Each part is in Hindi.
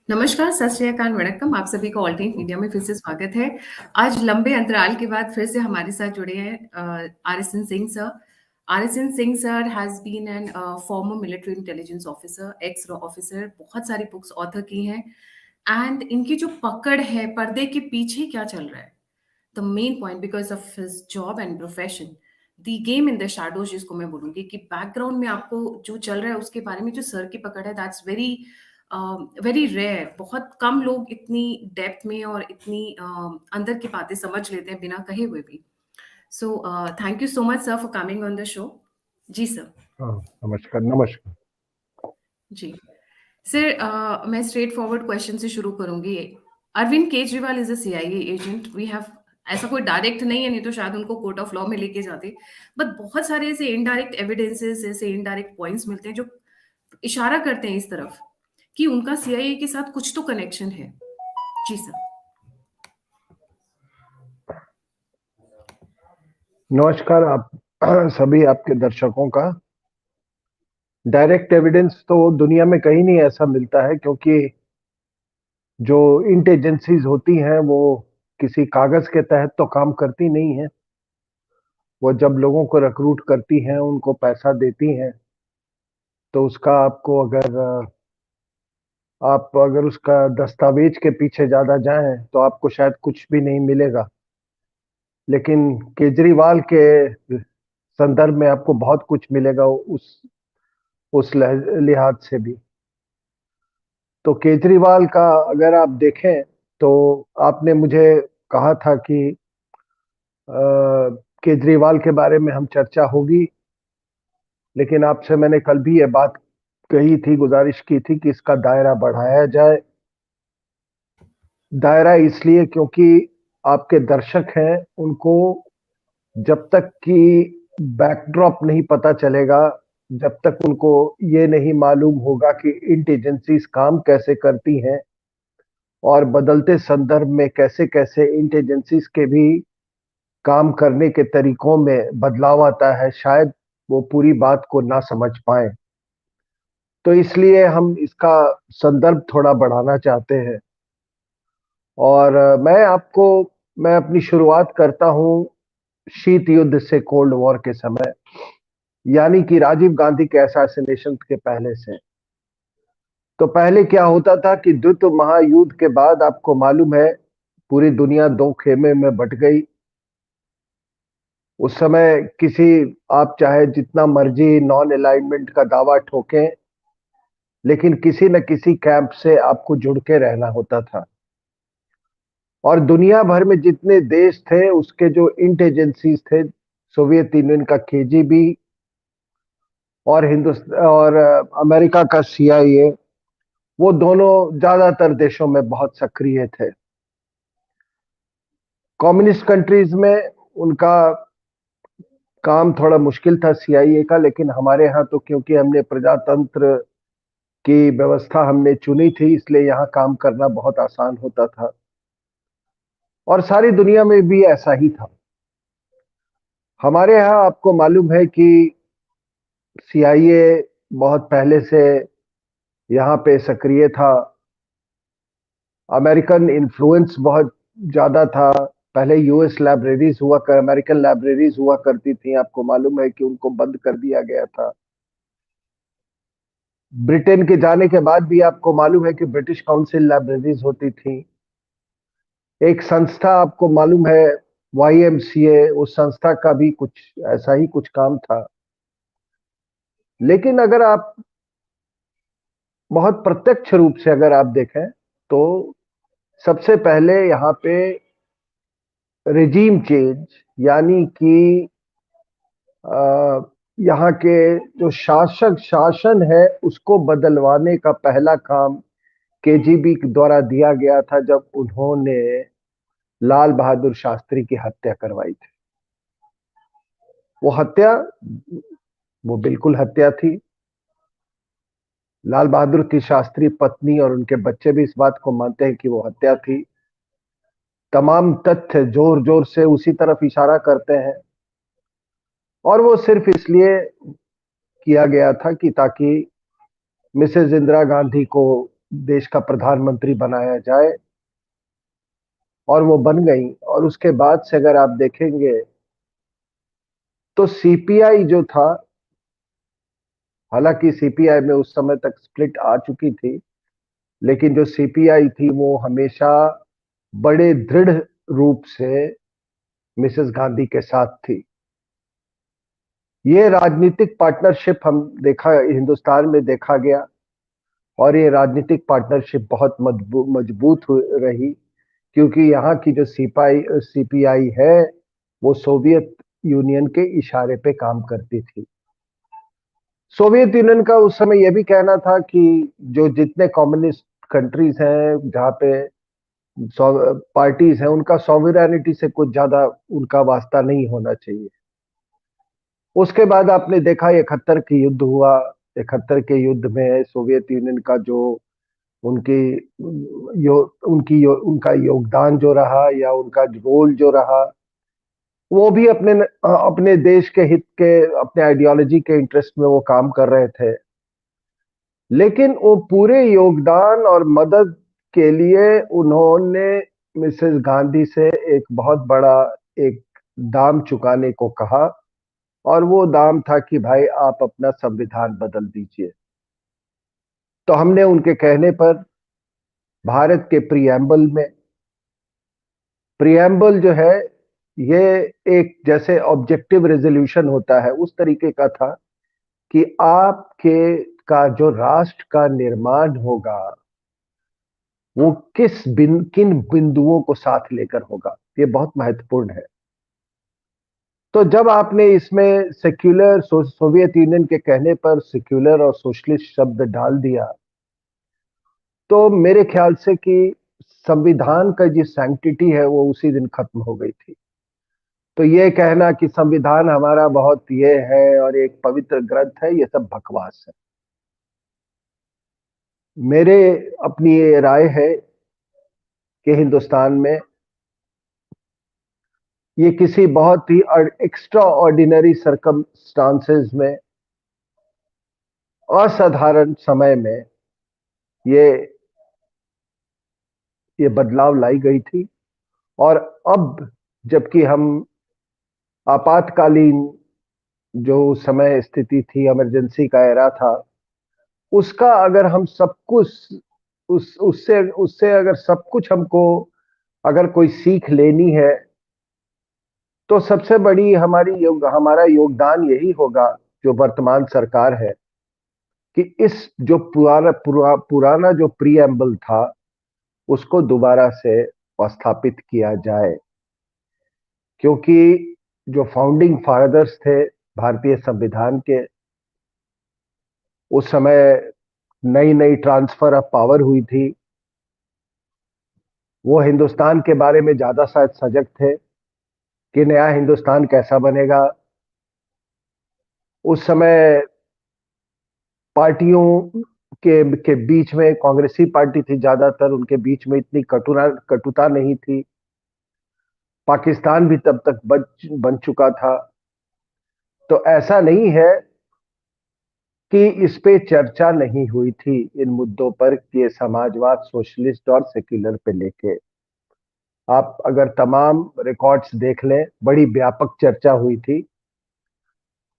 नमस्कार, सत श्री अकाल, वणक्कम। आप सभी का ऑल्टरनेट मीडिया में फिर से स्वागत है। आज लंबे अंतराल के बाद फिर से हमारे साथ जुड़े हैं R S N. Singh sir. R S N. Singh sir has been an former military intelligence officer, ex officer, बहुत सारी बुक्स ऑथर की हैं एंड इनकी जो पकड़ है, पर्दे के पीछे क्या चल रहा है, the main point because of his job and profession, the game in the shadows जिसको मैं बोलूँगी कि बैकग्राउंड में आपको जो चल रहा है उसके बारे में जो सर की पकड़ है दैट्स वेरी वेरी रेयर। बहुत कम लोग इतनी डेप्थ में और इतनी अंदर की बातें समझ लेते हैं बिना कहे हुए भी। So thank you so much sir for coming on the show. जी सर। हाँ, नमस्कार नमस्कार। जी सर, मैं स्ट्रेट फॉरवर्ड क्वेश्चन से शुरू करूंगी। Arvind Kejriwal is a CIA agent. We have, ऐसा कोई डायरेक्ट नहीं है, नहीं तो शायद उनको कोर्ट ऑफ लॉ में लेके जाते, बट बहुत सारे ऐसे इनडायरेक्ट एविडेंसेस, ऐसे इनडायरेक्ट पॉइंट्स मिलते हैं जो इशारा करते हैं इस तरफ कि उनका सीआईए के साथ कुछ तो कनेक्शन है। जी सर। नमस्कार आप सभी आपके दर्शकों का। डायरेक्ट एविडेंस तो दुनिया में कहीं नहीं ऐसा मिलता है, क्योंकि जो इंटेलिजेंसीज होती हैं वो किसी कागज के तहत तो काम करती नहीं है। वो जब लोगों को रिक्रूट करती हैं, उनको पैसा देती हैं, तो उसका आपको आप अगर उसका दस्तावेज के पीछे ज्यादा जाएं तो आपको शायद कुछ भी नहीं मिलेगा। लेकिन केजरीवाल के संदर्भ में आपको बहुत कुछ मिलेगा उस लिहाज से भी। तो केजरीवाल का अगर आप देखें तो आपने मुझे कहा था कि केजरीवाल के बारे में हम चर्चा होगी, लेकिन आपसे मैंने कल भी ये बात कही थी, गुजारिश की थी कि इसका दायरा बढ़ाया जाए। दायरा इसलिए क्योंकि आपके दर्शक हैं, उनको जब तक कि बैकड्रॉप नहीं पता चलेगा, जब तक उनको ये नहीं मालूम होगा कि इंटेलिजेंसीज काम कैसे करती हैं और बदलते संदर्भ में कैसे कैसे इंटेलिजेंसीज के भी काम करने के तरीकों में बदलाव आता है, शायद वो पूरी बात को ना समझ पाए। तो इसलिए हम इसका संदर्भ थोड़ा बढ़ाना चाहते हैं। और मैं अपनी शुरुआत करता हूं शीत युद्ध से, कोल्ड वॉर के समय, यानी कि राजीव गांधी के असैसिनेशन के पहले से। तो पहले क्या होता था कि द्वितीय महायुद्ध के बाद आपको मालूम है पूरी दुनिया दो खेमे में बट गई। उस समय आप चाहे जितना मर्जी नॉन अलाइनमेंट का दावा ठोकें, लेकिन किसी न किसी कैंप से आपको जुड़ के रहना होता था। और दुनिया भर में जितने देश थे उसके जो इंटेलिजेंसीज थे, सोवियत यूनियन का केजीबी और हिंदुस्तान और अमेरिका का सीआईए, वो दोनों ज्यादातर देशों में बहुत सक्रिय थे। कम्युनिस्ट कंट्रीज में उनका काम थोड़ा मुश्किल था सीआईए का, लेकिन हमारे यहाँ तो क्योंकि हमने प्रजातंत्र की व्यवस्था हमने चुनी थी, इसलिए यहाँ काम करना बहुत आसान होता था। और सारी दुनिया में भी ऐसा ही था। हमारे यहाँ आपको मालूम है कि सीआईए बहुत पहले से यहाँ पे सक्रिय था। अमेरिकन इन्फ्लुएंस बहुत ज्यादा था। पहले यूएस लाइब्रेरीज अमेरिकन लाइब्रेरीज हुआ करती थी, आपको मालूम है कि उनको बंद कर दिया गया था। ब्रिटेन के जाने के बाद भी आपको मालूम है कि ब्रिटिश काउंसिल लाइब्रेरीज होती थी। एक संस्था आपको मालूम है, वाईएमसीए, उस संस्था का भी कुछ ऐसा ही कुछ काम था। लेकिन अगर आप बहुत प्रत्यक्ष रूप से अगर आप देखें तो सबसे पहले यहाँ पे रिजीम चेंज, यानी कि यहाँ के जो शासन है उसको बदलवाने का पहला काम केजीबी द्वारा दिया गया था, जब उन्होंने लाल बहादुर शास्त्री की हत्या करवाई थी। वो हत्या, वो बिल्कुल हत्या थी। लाल बहादुर की शास्त्री पत्नी और उनके बच्चे भी इस बात को मानते हैं कि वो हत्या थी। तमाम तथ्य जोर जोर से उसी तरफ इशारा करते हैं, और वो सिर्फ इसलिए किया गया था कि ताकि मिसेज इंदिरा गांधी को देश का प्रधानमंत्री बनाया जाए, और वो बन गई। और उसके बाद से अगर आप देखेंगे तो सीपीआई जो था, हालांकि सीपीआई में उस समय तक स्प्लिट आ चुकी थी, लेकिन जो सीपीआई थी वो हमेशा बड़े दृढ़ रूप से मिसेस गांधी के साथ थी। ये राजनीतिक पार्टनरशिप हम देखा, हिंदुस्तान में देखा गया, और ये राजनीतिक पार्टनरशिप बहुत मजबूत रही, क्योंकि यहाँ की जो सीपीआई है वो सोवियत यूनियन के इशारे पे काम करती थी। सोवियत यूनियन का उस समय यह भी कहना था कि जो जितने कम्युनिस्ट कंट्रीज हैं जहाँ पे पार्टीज हैं, उनका सॉवरेनिटी से कुछ ज्यादा उनका वास्ता नहीं होना चाहिए। उसके बाद आपने देखा 71 की युद्ध हुआ। 71 के युद्ध में सोवियत यूनियन का जो उनकी उनका योगदान जो रहा, या उनका रोल जो रहा, वो भी अपने देश के हित के, अपने आइडियोलॉजी के इंटरेस्ट में वो काम कर रहे थे। लेकिन वो पूरे योगदान और मदद के लिए उन्होंने मिसेस गांधी से एक बहुत बड़ा एक दाम चुकाने को कहा, और वो दाम था कि भाई आप अपना संविधान बदल दीजिए। तो हमने उनके कहने पर भारत के प्रियम्बल जो है, ये एक जैसे ऑब्जेक्टिव रेजोल्यूशन होता है उस तरीके का था कि आपके का जो राष्ट्र का निर्माण होगा वो किन बिंदुओं को साथ लेकर होगा, ये बहुत महत्वपूर्ण है। तो जब आपने इसमें सेक्युलर, सोवियत यूनियन के कहने पर सेक्युलर और सोशलिस्ट शब्द डाल दिया, तो मेरे ख्याल से कि संविधान का जो सैंक्टिटी है वो उसी दिन खत्म हो गई थी। तो ये कहना कि संविधान हमारा बहुत ये है और एक पवित्र ग्रंथ है, ये सब बकवास है। मेरे अपनी ये राय है कि हिंदुस्तान में ये किसी बहुत ही एक्स्ट्रा ऑर्डिनरी सर्कमस्टांसेस में, असाधारण समय में ये ये बदलाव लाई गई थी। और अब जबकि हम आपातकालीन जो समय स्थिति थी, इमरजेंसी का एरा था, उसका अगर हम सब कुछ उस उससे उससे अगर सब कुछ हमको अगर कोई सीख लेनी है, तो सबसे बड़ी हमारा योगदान यही होगा, जो वर्तमान सरकार है, कि इस जो पुराना जो प्रीएम्बल था उसको दोबारा से स्थापित किया जाए। क्योंकि जो फाउंडिंग फादर्स थे भारतीय संविधान के, उस समय नई नई ट्रांसफर ऑफ पावर हुई थी, वो हिंदुस्तान के बारे में ज्यादा शायद सजग थे कि नया हिंदुस्तान कैसा बनेगा। उस समय पार्टियों के बीच में कांग्रेसी पार्टी थी ज्यादातर, उनके बीच में इतनी कटुता नहीं थी। पाकिस्तान भी तब तक बन चुका था। तो ऐसा नहीं है कि इस पे चर्चा नहीं हुई थी, इन मुद्दों पर, कि ये समाजवाद, सोशलिस्ट और सेक्युलर पे लेके आप अगर तमाम रिकॉर्ड्स देख लें, बड़ी व्यापक चर्चा हुई थी।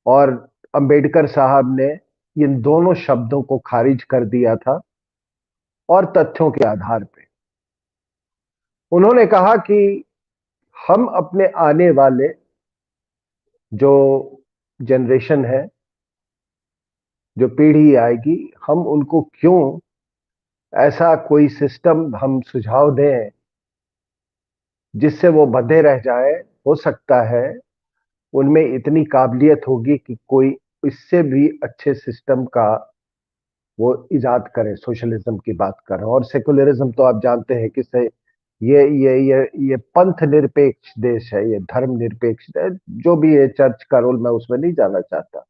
और अंबेडकर साहब ने इन दोनों शब्दों को खारिज कर दिया था, और तथ्यों के आधार पे उन्होंने कहा कि हम अपने आने वाले जो जनरेशन है, जो पीढ़ी आएगी, हम उनको क्यों ऐसा कोई सिस्टम हम सुझाव दें जिससे वो बंधे रह जाए। हो सकता है उनमें इतनी काबिलियत होगी कि कोई इससे भी अच्छे सिस्टम का वो इजाद करे। सोशलिज्म की बात कर रहे हैं, और सेकुलरिज्म तो आप जानते हैं कि ये पंथ निरपेक्ष देश है, ये धर्म निरपेक्ष है। जो भी है चर्च का रोल, मैं उसमें नहीं जाना चाहता।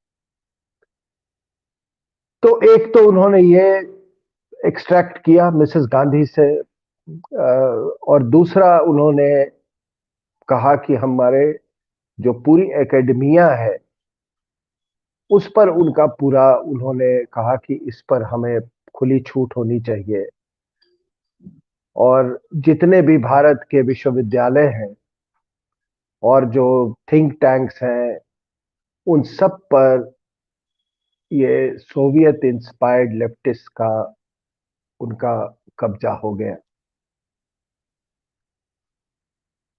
तो एक तो उन्होंने ये एक्सट्रैक्ट किया मिसेस गांधी से, और दूसरा उन्होंने कहा कि हमारे जो पूरी एकेडमिया है उस पर उनका पूरा, उन्होंने कहा कि इस पर हमें खुली छूट होनी चाहिए। और जितने भी भारत के विश्वविद्यालय हैं और जो थिंक टैंक्स हैं, उन सब पर ये सोवियत इंस्पायर्ड लेफ्टिस्ट का उनका कब्जा हो गया।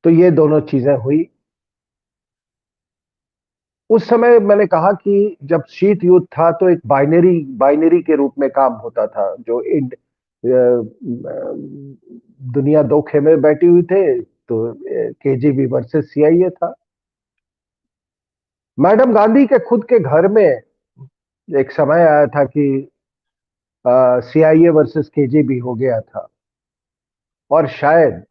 तो ये दोनों चीजें हुई। उस समय मैंने कहा कि जब शीत युद्ध था तो एक बाइनरी बाइनरी के रूप में काम होता था। जो दुनिया दो खेमे बैठी हुई थे, तो केजीबी वर्सेस सीआईए था। मैडम गांधी के खुद के घर में एक समय आया था कि सीआईए वर्सेस केजीबी हो गया था, और शायद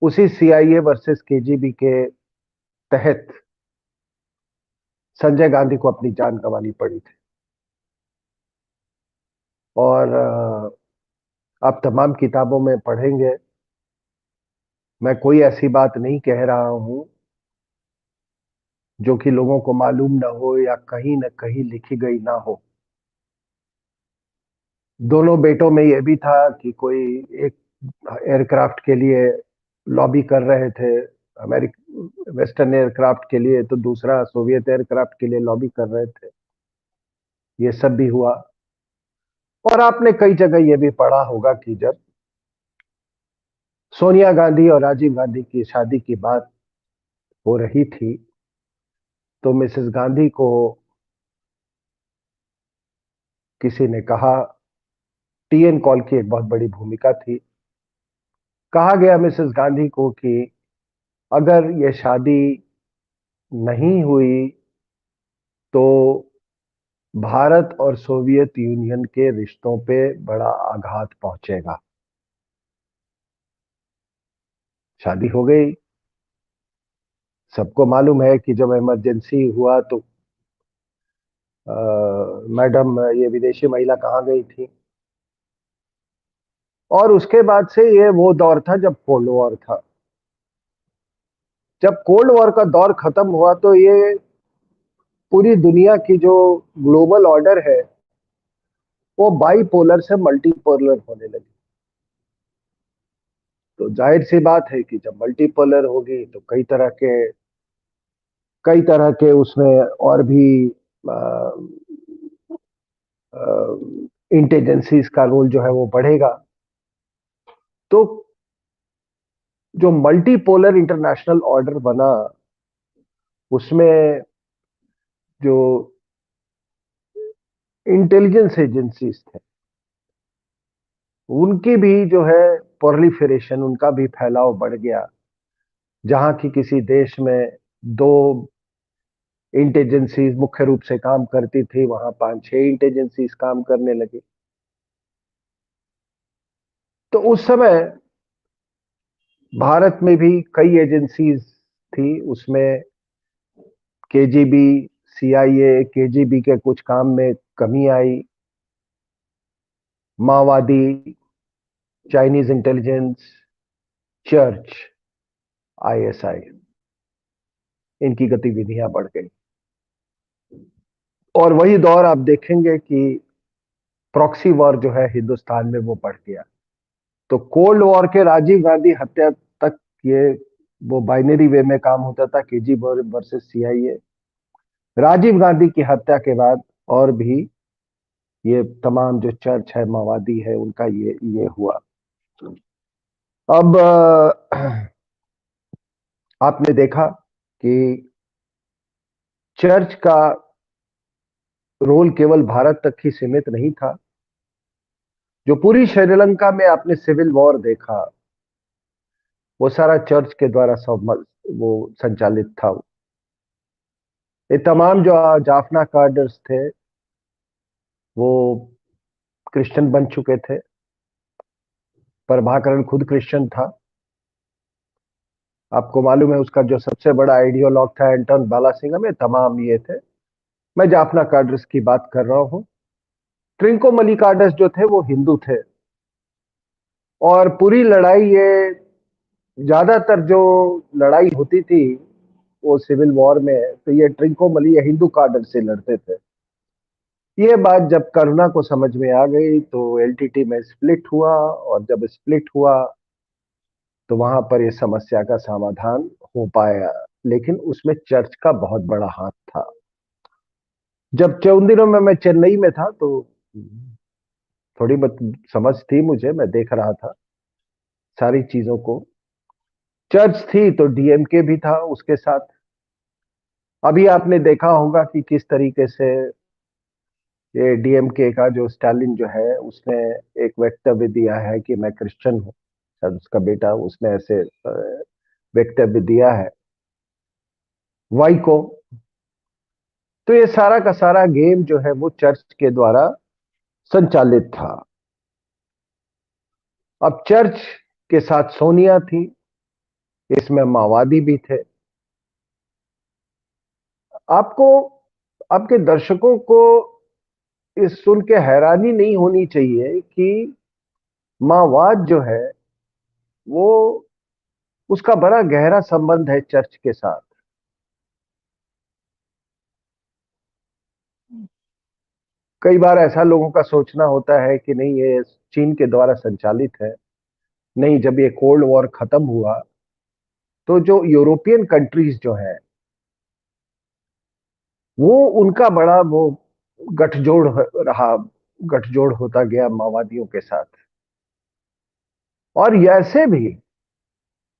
उसी सीआईए वर्सेस केजीबी के तहत संजय गांधी को अपनी जान गंवानी पड़ी थी। और आप तमाम किताबों में पढ़ेंगे, मैं कोई ऐसी बात नहीं कह रहा हूं जो कि लोगों को मालूम ना हो या कहीं न कहीं लिखी गई ना हो। दोनों बेटों में यह भी था कि कोई एक एयरक्राफ्ट के लिए लॉबी कर रहे थे, अमेरिका वेस्टर्न एयरक्राफ्ट के लिए, तो दूसरा सोवियत एयरक्राफ्ट के लिए लॉबी कर रहे थे। ये सब भी हुआ। और आपने कई जगह यह भी पढ़ा होगा कि जब सोनिया गांधी और राजीव गांधी की शादी की बात हो रही थी, तो मिसेस गांधी को किसी ने कहा, टीएन कॉल की एक बहुत बड़ी भूमिका थी, कहा गया मिसेस गांधी को कि अगर यह शादी नहीं हुई तो भारत और सोवियत यूनियन के रिश्तों पे बड़ा आघात पहुंचेगा। शादी हो गई। सबको मालूम है कि जब इमरजेंसी हुआ तो मैडम ये विदेशी महिला कहाँ गई थी। और उसके बाद से ये वो दौर था जब कोल्ड वॉर था। जब कोल्ड वॉर का दौर खत्म हुआ तो ये पूरी दुनिया की जो ग्लोबल ऑर्डर है वो बाईपोलर से मल्टीपोलर होने लगी। तो जाहिर सी बात है कि जब मल्टीपोलर होगी तो कई तरह के उसमें और भी इंटेलिजेंसीज का रोल जो है वो बढ़ेगा। तो जो मल्टीपोलर इंटरनेशनल ऑर्डर बना, उसमें जो इंटेलिजेंस एजेंसीज थे उनकी भी जो है प्रोलिफरेशन, उनका भी फैलाव बढ़ गया। जहां की किसी देश में दो इंटेलिजेंसीज मुख्य रूप से काम करती थी, वहां 5-6 इंटेलिजेंसीज काम करने लगी। तो उस समय भारत में भी कई एजेंसीज थी। उसमें केजीबी, सीआईए, केजीबी के कुछ काम में कमी आई। माओवादी, चाइनीज इंटेलिजेंस, चर्च, आईएसआई, इनकी गतिविधियां बढ़ गई। और वही दौर आप देखेंगे कि प्रॉक्सी वॉर जो है हिंदुस्तान में वो बढ़ गया। तो कोल्ड वॉर के राजीव गांधी हत्या तक ये वो बाइनरी वे में काम होता था, KGB versus CIA. Rajiv Gandhi की हत्या के बाद और भी ये तमाम जो चर्च है, माओवादी है, उनका ये हुआ। अब आपने देखा कि चर्च का रोल केवल भारत तक ही सीमित नहीं था। जो पूरी श्रीलंका में आपने सिविल वॉर देखा, वो सारा चर्च के द्वारा सब वो संचालित था। ये तमाम जो जाफना कार्डर्स थे वो क्रिश्चियन बन चुके थे। प्रभाकरण खुद क्रिश्चियन था। आपको मालूम है उसका जो सबसे बड़ा आइडियोलॉग था एंटन बालासिंघम, में तमाम ये थे। मैं जाफना कार्डर्स की बात कर रहा हूं। ट्रिंको मलिकार्डस जो थे वो हिंदू थे। और पूरी लड़ाई ये ज्यादातर जो लड़ाई होती थी वो सिविल वॉर में, तो ये ट्रिंको मली या हिंदू कार्डर से लड़ते थे। ये बात जब करुणा को समझ में आ गई तो एलटीटी में स्प्लिट हुआ, और जब स्प्लिट हुआ तो वहां पर ये समस्या का समाधान हो पाया, लेकिन उसमें चर्च का बहुत बड़ा हाथ था। जब उन दिनों में मैं चेन्नई में था तो थोड़ी बहुत समझ थी मुझे, मैं देख रहा था सारी चीजों को। चर्च थी तो डीएमके भी था उसके साथ। अभी आपने देखा होगा कि किस तरीके से ये डीएमके का जो स्टालिन जो है उसने एक वक्तव्य दिया है कि मैं क्रिश्चियन हूँ, शायद उसका बेटा, उसने ऐसे वक्तव्य दिया है वाई को। तो ये सारा का सारा गेम जो है वो चर्च के द्वारा संचालित था। अब चर्च के साथ सोनिया थी, इसमें माओवादी भी थे। आपको, आपके दर्शकों को इस सुन के हैरानी नहीं होनी चाहिए कि माओवाद जो है वो, उसका बड़ा गहरा संबंध है चर्च के साथ। कई बार ऐसा लोगों का सोचना होता है कि नहीं ये चीन के द्वारा संचालित है। नहीं, जब ये कोल्ड वॉर खत्म हुआ तो जो यूरोपियन कंट्रीज जो है वो, उनका बड़ा वो गठजोड़ रहा, गठजोड़ होता गया माओवादियों के साथ। और ऐसे भी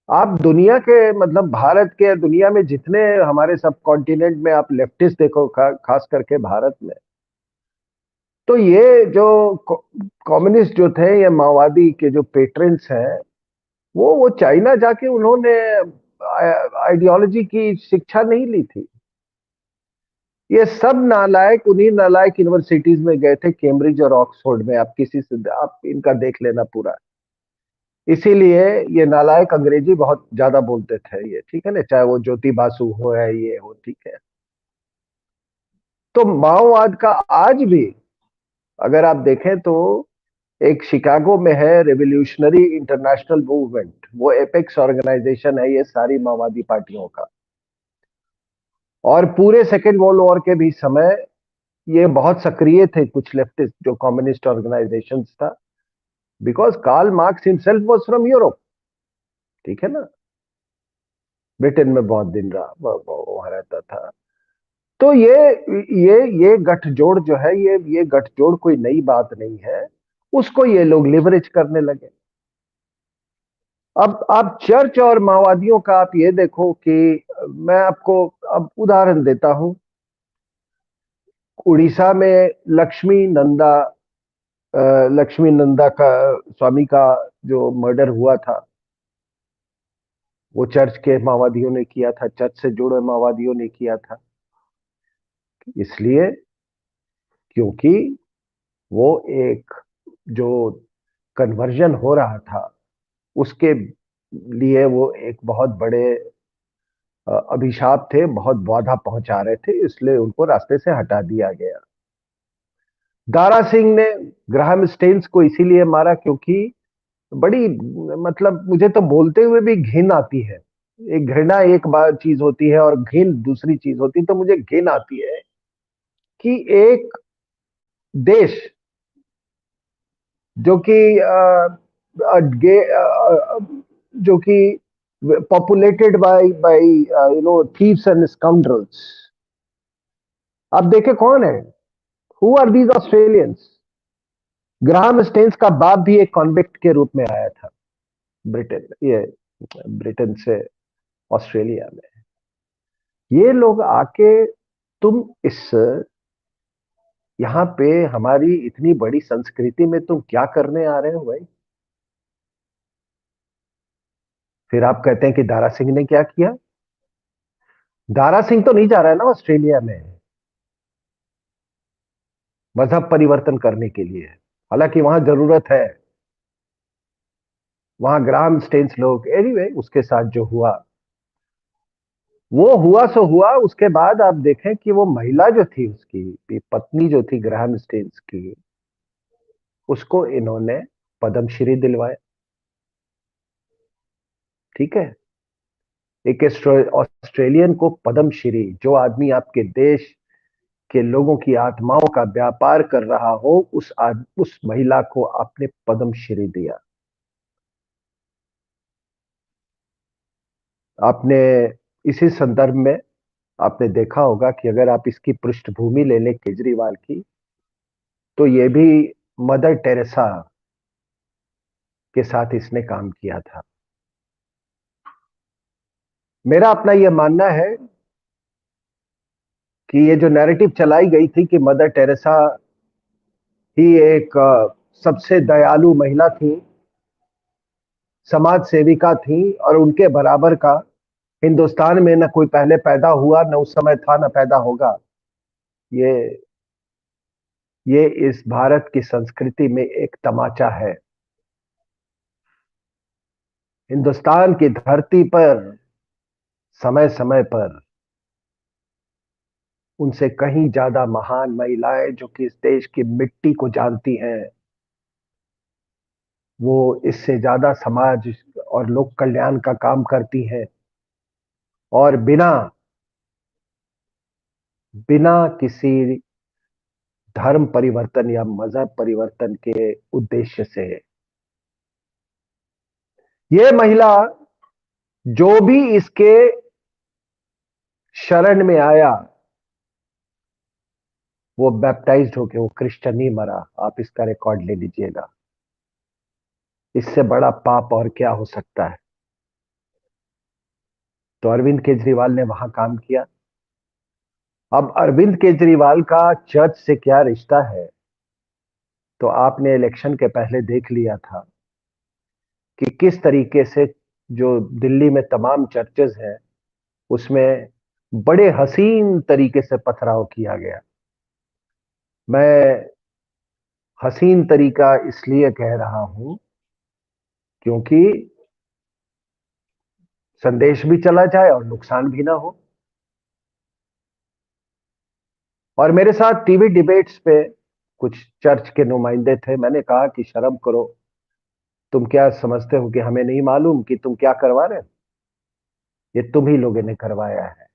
आप दुनिया के, मतलब भारत के, दुनिया में जितने हमारे सब कॉन्टिनेंट में आप लेफ्टिस्ट देखो, खास करके भारत में, तो ये जो कम्युनिस्ट जो थे, ये माओवादी के जो पेट्रेंट्स हैं, वो चाइना जाके उन्होंने आइडियोलॉजी की शिक्षा नहीं ली थी। ये सब नालायक उन्हीं नालायक यूनिवर्सिटीज में गए थे, कैम्ब्रिज और ऑक्सफोर्ड में। आप किसी से आप इनका देख लेना पूरा। इसीलिए ये नालायक अंग्रेजी बहुत ज्यादा बोलते थे ये, ठीक है ना, चाहे वो ज्योति बासु हो है, ये हो, ठीक है। तो माओवाद का आज भी अगर आप देखें तो एक शिकागो में है रेवोल्यूशनरी इंटरनेशनल मूवमेंट, वो एपेक्स ऑर्गेनाइजेशन है ये सारी माओवादी पार्टियों का। और पूरे सेकेंड वर्ल्ड वॉर के भी समय ये बहुत सक्रिय थे, कुछ लेफ्टिस्ट जो कम्युनिस्ट ऑर्गेनाइजेशंस था, because Karl Marx himself was from Europe, ठीक है ना, ब्रिटेन में बहुत दिन रहा, वहां रहता था। तो ये गठजोड़ जो है, ये गठजोड़ कोई नई बात नहीं है, उसको ये लोग लिवरेज करने लगे। अब आप चर्च और माओवादियों का आप ये देखो कि मैं आपको अब उदाहरण देता हूं। उड़ीसा में लक्ष्मी नंदा का स्वामी का जो मर्डर हुआ था, वो चर्च के माओवादियों ने किया था, चर्च से जुड़े माओवादियों ने किया था। इसलिए क्योंकि वो एक जो कन्वर्जन हो रहा था उसके लिए वो एक बहुत बड़े अभिशाप थे, बहुत बाधा पहुंचा रहे थे, इसलिए उनको रास्ते से हटा दिया गया। दारा सिंह ने ग्राहम स्टेन्स को इसीलिए मारा क्योंकि बड़ी, मतलब मुझे तो बोलते हुए भी घिन आती है। एक घृणा एक बार चीज होती है और घिन दूसरी चीज होती है। तो मुझे घिन आती है कि एक देश जो कि जो कि populated by thieves and scoundrels, आप देखे कौन है, who are these Australians. Graham Staines का बाप भी एक कॉन्विक्ट के रूप में आया था ब्रिटेन से ऑस्ट्रेलिया में। ये लोग आके, तुम इस यहाँ पे हमारी इतनी बड़ी संस्कृति में तुम क्या करने आ रहे हो भाई। फिर आप कहते हैं कि दारा सिंह ने क्या किया। दारा सिंह तो नहीं जा रहा है ना ऑस्ट्रेलिया में मजहब परिवर्तन करने के लिए, हालांकि वहां जरूरत है। वहां ग्राहम स्टेन्स लोग, एनीवे उसके साथ जो हुआ वो हुआ सो हुआ। उसके बाद आप देखें कि वो महिला जो थी, उसकी पत्नी जो थी ग्राहम स्टेन्स की, उसको इन्होंने पद्मश्री दिलवाए, ठीक है। एक ऑस्ट्रेलियन को पद्मश्री, जो आदमी आपके देश कि लोगों की आत्माओं का व्यापार कर रहा हो, उस महिला को आपने पद्मश्री दिया। आपने इसी संदर्भ में आपने देखा होगा कि अगर आप इसकी पृष्ठभूमि ले लें केजरीवाल की, तो ये भी मदर टेरेसा के साथ इसने काम किया था। मेरा अपना यह मानना है कि ये जो नैरेटिव चलाई गई थी कि मदर टेरेसा ही एक सबसे दयालु महिला थी, समाज सेविका थी, और उनके बराबर का हिंदुस्तान में न कोई पहले पैदा हुआ, न उस समय था, न पैदा होगा। ये ये इस भारत की संस्कृति में एक तमाचा है। हिंदुस्तान की धरती पर समय समय पर उनसे कहीं ज्यादा महान महिलाएं जो कि इस देश की मिट्टी को जानती हैं, वो इससे ज्यादा समाज और लोक कल्याण का काम करती हैं, और बिना बिना किसी धर्म परिवर्तन या मजहब परिवर्तन के उद्देश्य से। ये महिला जो भी इसके शरण में आया, वो बैप्टाइज्ड होके, वो क्रिश्चियन ही मरा। आप इसका रिकॉर्ड ले लीजिएगा। इससे बड़ा पाप और क्या हो सकता है। तो अरविंद केजरीवाल ने वहां काम किया। अब अरविंद केजरीवाल का चर्च से क्या रिश्ता है, तो आपने इलेक्शन के पहले देख लिया था कि किस तरीके से जो दिल्ली में तमाम चर्चेज हैं उसमें बड़े हसीन तरीके से पथराव किया गया। मैं हसीन तरीका इसलिए कह रहा हूं क्योंकि संदेश भी चला जाए और नुकसान भी ना हो। और मेरे साथ टीवी डिबेट्स पे कुछ चर्च के नुमाइंदे थे। मैंने कहा कि शर्म करो, तुम क्या समझते हो कि हमें नहीं मालूम कि तुम क्या करवा रहे हो? ये तुम ही लोगों ने करवाया है।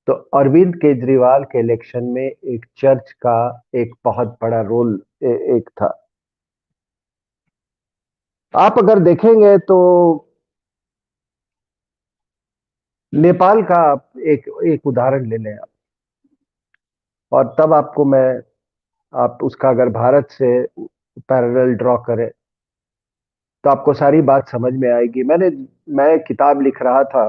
तो अरविंद केजरीवाल के इलेक्शन में एक चर्च का एक बहुत बड़ा रोल एक था। आप अगर देखेंगे तो नेपाल का एक एक उदाहरण ले लें आप, और तब आपको मैं आप उसका अगर भारत से पैरेलल ड्रॉ करें तो आपको सारी बात समझ में आएगी। मैं किताब लिख रहा था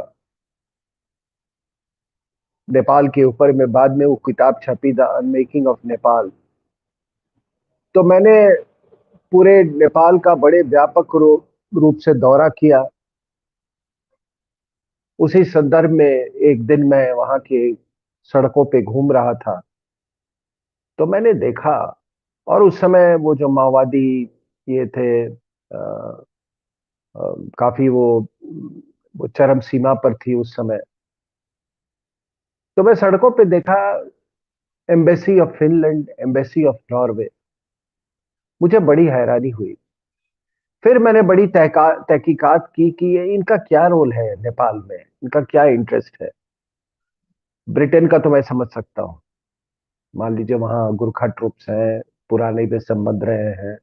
नेपाल के ऊपर में, बाद में वो किताब छपी, द अनमेकिंग ऑफ नेपाल। तो मैंने पूरे नेपाल का बड़े व्यापक रूप से दौरा किया। उसी संदर्भ में एक दिन मैं वहां की सड़कों पे घूम रहा था, तो मैंने देखा, और उस समय वो जो माओवादी ये थे, काफी वो चरम सीमा पर थी उस समय। तो मैं सड़कों पे देखा embassy of Finland, embassy of Norway. मुझे बड़ी हैरानी हुई। फिर मैंने बड़ी तहकीकात की कि ये इनका क्या रोल है नेपाल में, इनका क्या इंटरेस्ट है। ब्रिटेन का तो मैं समझ सकता हूँ। मान लीजिए वहां गुरखा ट्रुप्स हैं, पुराने भी संबंध रहे हैं,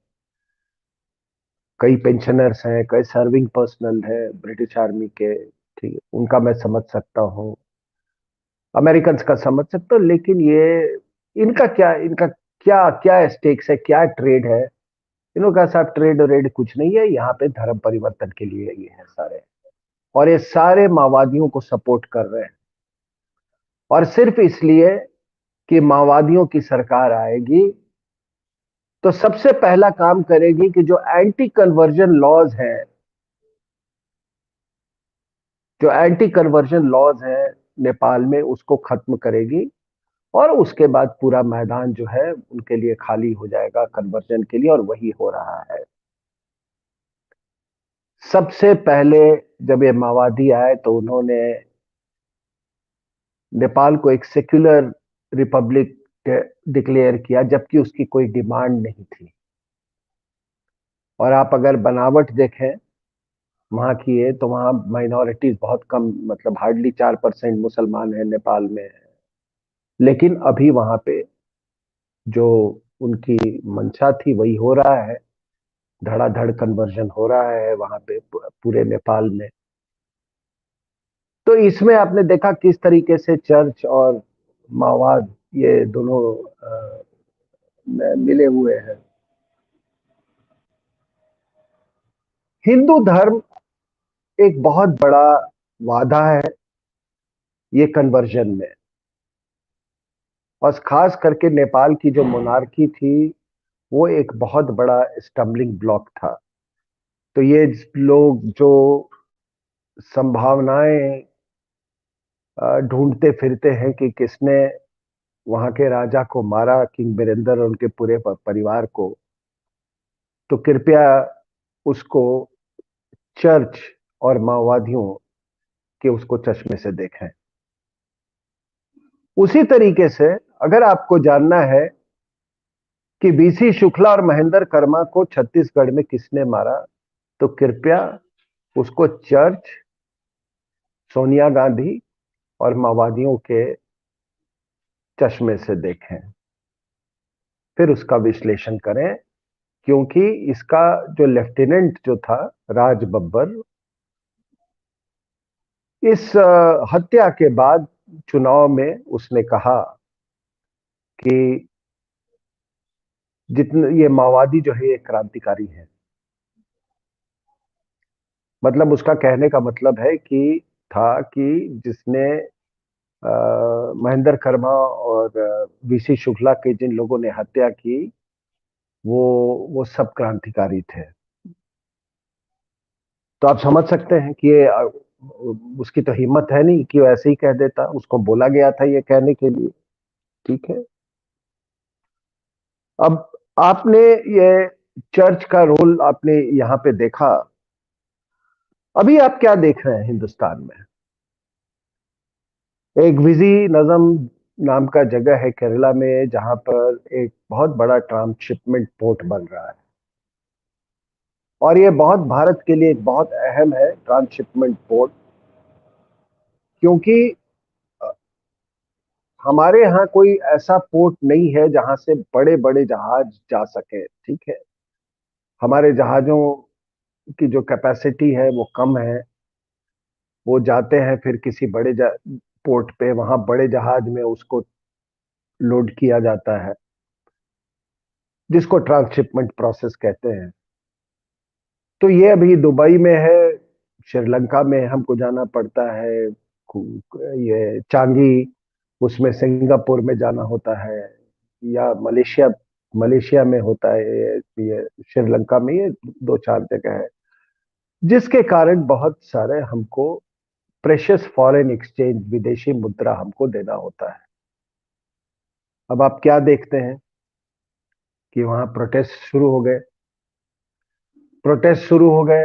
कई पेंशनर्स हैं, कई सर्विंग पर्सनल है ब्रिटिश आर्मी के, ठीक है, उनका मैं समझ सकता हूँ, अमेरिकन का समझ सकता हूँ। लेकिन ये इनका क्या क्या स्टेक्स है, क्या ट्रेड है? इन्हों का साथ ट्रेड और रेड कुछ नहीं है। यहाँ पे धर्म परिवर्तन के लिए ये है सारे, और ये सारे माओवादियों को सपोर्ट कर रहे हैं, और सिर्फ इसलिए कि माओवादियों की सरकार आएगी तो सबसे पहला काम करेगी कि जो एंटी कन्वर्जन लॉज हैं, जो एंटी कन्वर्जन लॉज हैं नेपाल में, उसको खत्म करेगी, और उसके बाद पूरा मैदान जो है उनके लिए खाली हो जाएगा कन्वर्जन के लिए, और वही हो रहा है। सबसे पहले जब ये माओवादी आए तो उन्होंने नेपाल को एक सेक्युलर रिपब्लिक डिक्लेयर किया, जबकि उसकी कोई डिमांड नहीं थी। और आप अगर बनावट देखें वहां की है तो वहां माइनॉरिटीज बहुत कम, मतलब हार्डली 4% मुसलमान है नेपाल में, लेकिन अभी वहां पे जो उनकी मंशा थी वही हो रहा है। धड़ाधड़ कन्वर्जन हो रहा है वहां पे पूरे नेपाल में। तो इसमें आपने देखा किस तरीके से चर्च और माओवाद ये दोनों मिले हुए हैं। हिंदू धर्म एक बहुत बड़ा वादा है ये कन्वर्जन में, और खास करके नेपाल की जो मोनार्की थी वो एक बहुत बड़ा स्टम्बलिंग ब्लॉक था। तो ये लोग जो संभावनाएं ढूंढते फिरते हैं कि किसने वहां के राजा को मारा, किंग बिरेंद्र और उनके पूरे परिवार को, तो कृपया उसको चर्च और माओवादियों के उसको चश्मे से देखें। उसी तरीके से अगर आपको जानना है कि बीसी शुक्ला और महेंद्र कर्मा को छत्तीसगढ़ में किसने मारा, तो कृपया उसको चर्च, सोनिया गांधी और माओवादियों के चश्मे से देखें, फिर उसका विश्लेषण करें। क्योंकि इसका जो लेफ्टिनेंट जो था राज बब्बर, इस हत्या के बाद चुनाव में उसने कहा कि जितने ये माओवादी जो है ये क्रांतिकारी है। मतलब उसका कहने का मतलब है कि था कि जिसने महेंद्र कर्मा और वीसी शुक्ला के जिन लोगों ने हत्या की वो वो सब क्रांतिकारी थे। तो आप समझ सकते हैं कि ये उसकी तो हिम्मत है नहीं कि वो ऐसे ही कह देता, उसको बोला गया था ये कहने के लिए। ठीक है। अब आपने ये चर्च का रोल आपने यहां पे देखा। अभी आप क्या देख रहे हैं हिंदुस्तान में? एक विजी नजम नाम का जगह है केरला में जहां पर एक बहुत बड़ा ट्रांसशिपमेंट पोर्ट बन रहा है, और ये बहुत भारत के लिए एक बहुत अहम है ट्रांसशिपमेंट पोर्ट। क्योंकि हमारे यहाँ कोई ऐसा पोर्ट नहीं है जहां से बड़े बड़े जहाज जा सके। ठीक है। हमारे जहाजों की जो कैपेसिटी है वो कम है। वो जाते हैं फिर किसी बड़े पोर्ट पे, वहां बड़े जहाज में उसको लोड किया जाता है, जिसको ट्रांसशिपमेंट प्रोसेस कहते हैं। तो ये अभी दुबई में है, श्रीलंका में हमको जाना पड़ता है, ये चांगी उसमें सिंगापुर में जाना होता है, या मलेशिया मलेशिया में होता है, ये श्रीलंका में, ये दो चार जगह है, जिसके कारण बहुत सारे हमको प्रेशियस फॉरेन एक्सचेंज, विदेशी मुद्रा हमको देना होता है। अब आप क्या देखते हैं कि वहां प्रोटेस्ट शुरू हो गए। प्रोटेस्ट शुरू हो गए,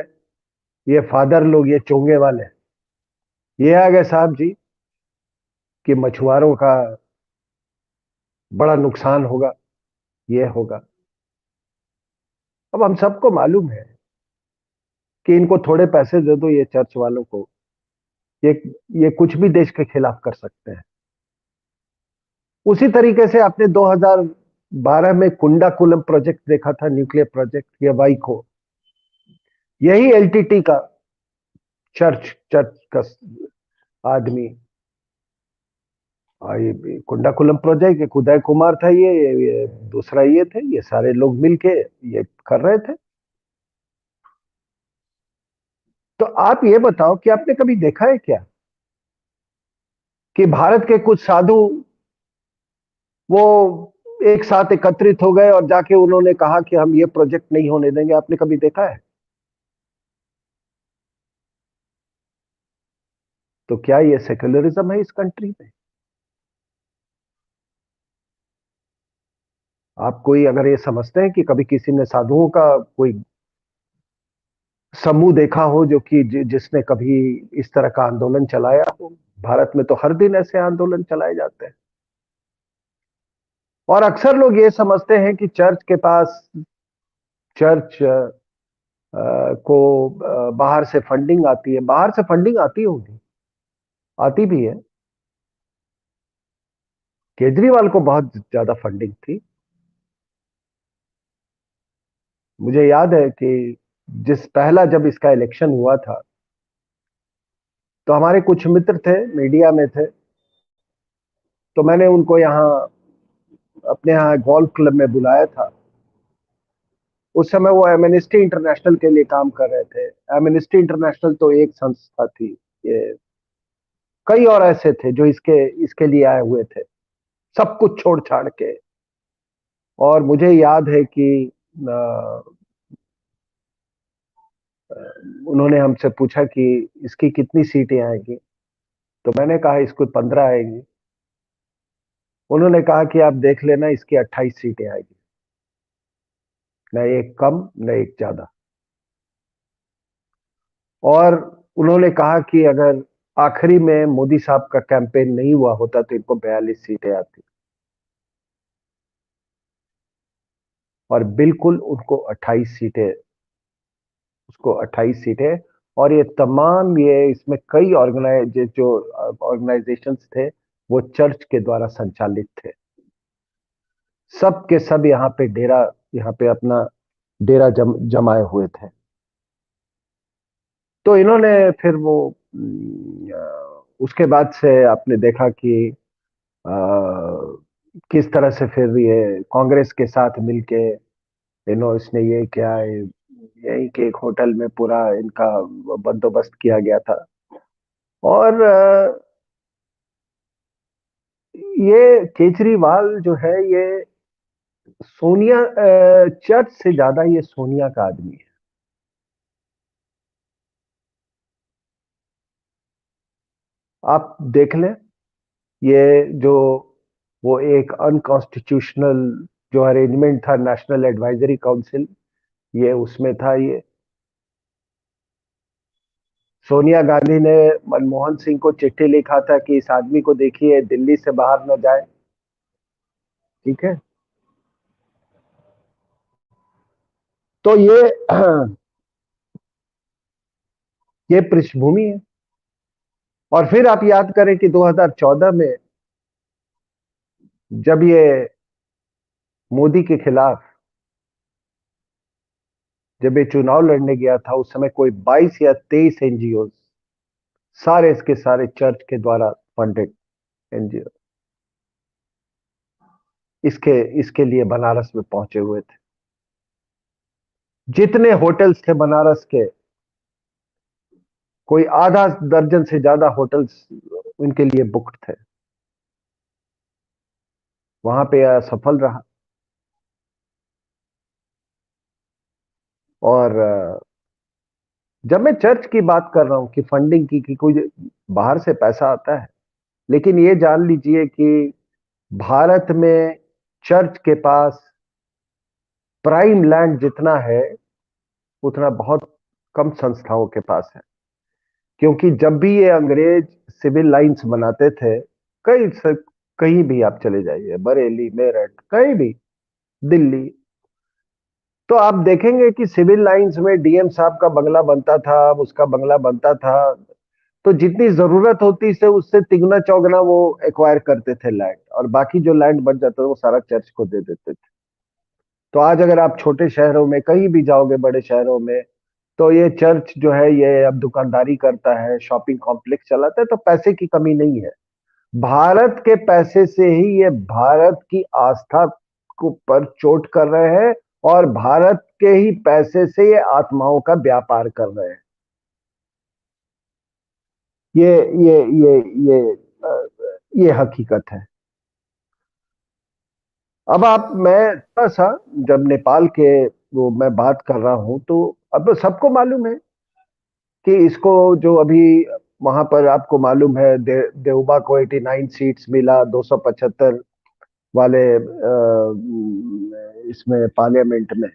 ये फादर लोग, ये चोंगे वाले, ये आ गए साहब जी कि मछुआरों का बड़ा नुकसान होगा, ये होगा। अब हम सबको मालूम है कि इनको थोड़े पैसे दे दो ये चर्च वालों को, ये ये कुछ भी देश के खिलाफ कर सकते हैं। उसी तरीके से आपने 2012 में कुंडाकुलम प्रोजेक्ट देखा था, न्यूक्लियर प्रोजेक्ट, या वाइको, यही एलटीटी का चर्च चर्च का आदमी, ये कुंडाकुलम प्रोजेक्ट, एक उदय कुमार था, ये दूसरा ये थे, ये सारे लोग मिलके ये कर रहे थे। तो आप ये बताओ कि आपने कभी देखा है क्या कि भारत के कुछ साधु वो एक साथ एकत्रित हो गए और जाके उन्होंने कहा कि हम ये प्रोजेक्ट नहीं होने देंगे? आपने कभी देखा है? तो क्या ये सेक्युलरिज्म है इस कंट्री में? आप कोई अगर ये समझते हैं कि कभी किसी ने साधुओं का कोई समूह देखा हो जो कि जिसने कभी इस तरह का आंदोलन चलाया हो? भारत में तो हर दिन ऐसे आंदोलन चलाए जाते हैं। और अक्सर लोग ये समझते हैं कि चर्च के पास, चर्च को बाहर से फंडिंग आती है। बाहर से फंडिंग आती होगी, आती भी है, केजरीवाल को बहुत ज्यादा फंडिंग थी। मुझे याद है कि जब इसका इलेक्शन हुआ था, तो हमारे कुछ मित्र थे, मीडिया में थे, तो मैंने उनको यहाँ अपने यहाँ गोल्फ क्लब में बुलाया था। उस समय वो एमनेस्टी इंटरनेशनल के लिए काम कर रहे थे। एमनेस्टी इंटरनेशनल तो एक संस्था थी, ये कई और ऐसे थे जो इसके इसके लिए आए हुए थे, सब कुछ छोड़ छाड़ के। और मुझे याद है कि उन्होंने हमसे पूछा कि इसकी कितनी सीटें आएंगी, तो मैंने कहा इसको 15 आएंगी। उन्होंने कहा कि आप देख लेना, इसकी 28 सीटें आएगी, न एक कम न एक ज्यादा। और उन्होंने कहा कि अगर आखिरी में मोदी साहब का कैंपेन नहीं हुआ होता तो इनको 42 सीटें आती। और बिल्कुल उनको 28 सीटें, उसको 28 सीटें। और ये तमाम, ये इसमें कई ऑर्गेनाइजेशंस थे, वो चर्च के द्वारा संचालित थे। सब के सब यहाँ पे अपना डेरा जमाए हुए थे। तो इन्होंने फिर वो उसके बाद से आपने देखा कि अ, किस तरह से फिर ये कांग्रेस के साथ मिलके इसने ये क्या है, यही के एक होटल में पूरा इनका बंदोबस्त किया गया था। और ये केजरीवाल जो है, ये सोनिया चर्च से ज्यादा ये सोनिया का आदमी है। आप देख लें, ये जो वो एक अनकॉन्स्टिट्यूशनल जो अरेंजमेंट था, नेशनल एडवाइजरी काउंसिल, ये उसमें था। ये सोनिया गांधी ने मनमोहन सिंह को चिट्ठी लिखा था कि इस आदमी को देखिए दिल्ली से बाहर न जाए। ठीक है। तो ये पृष्ठभूमि है। और फिर आप याद करें कि 2014 में जब ये मोदी के खिलाफ जब ये चुनाव लड़ने गया था, उस समय कोई 22 या 23 एनजीओ, सारे इसके सारे चर्च के द्वारा फंडेड एनजीओ, इसके लिए बनारस में पहुंचे हुए थे। जितने होटल्स थे बनारस के, कोई आधा दर्जन से ज्यादा होटल्स उनके लिए बुक्ड थे। वहां पे असफल रहा। और जब मैं चर्च की बात कर रहा हूं कि फंडिंग की, कि कोई बाहर से पैसा आता है, लेकिन ये जान लीजिए कि भारत में चर्च के पास प्राइम लैंड जितना है, उतना बहुत कम संस्थाओं के पास है। क्योंकि जब भी ये अंग्रेज सिविल लाइंस बनाते थे, कहीं भी आप चले जाइए, बरेली, मेरठ, कहीं भी, दिल्ली, तो आप देखेंगे कि सिविल लाइंस में डीएम साहब का बंगला बनता था, उसका बंगला बनता था। तो जितनी जरूरत होती से उससे तिगुना चौगुना वो एक्वायर करते थे लैंड, और बाकी जो लैंड बच जाता था वो सारा चर्च को दे देते थे। तो आज अगर आप छोटे शहरों में कहीं भी जाओगे, बड़े शहरों में, तो ये चर्च जो है ये अब दुकानदारी करता है, शॉपिंग कॉम्प्लेक्स चलाता है, तो पैसे की कमी नहीं है। भारत के पैसे से ही ये भारत की आस्था को पर चोट कर रहे हैं, और भारत के ही पैसे से ये आत्माओं का व्यापार कर रहे हैं। ये ये ये ये अ, ये हकीकत है। अब मैं थोड़ा सा, जब नेपाल के वो मैं बात कर रहा हूं, तो अब सबको मालूम है कि इसको जो अभी वहां पर आपको मालूम है, देउबा को 89 सीट्स मिला, 275 वाले इसमें पार्लियामेंट में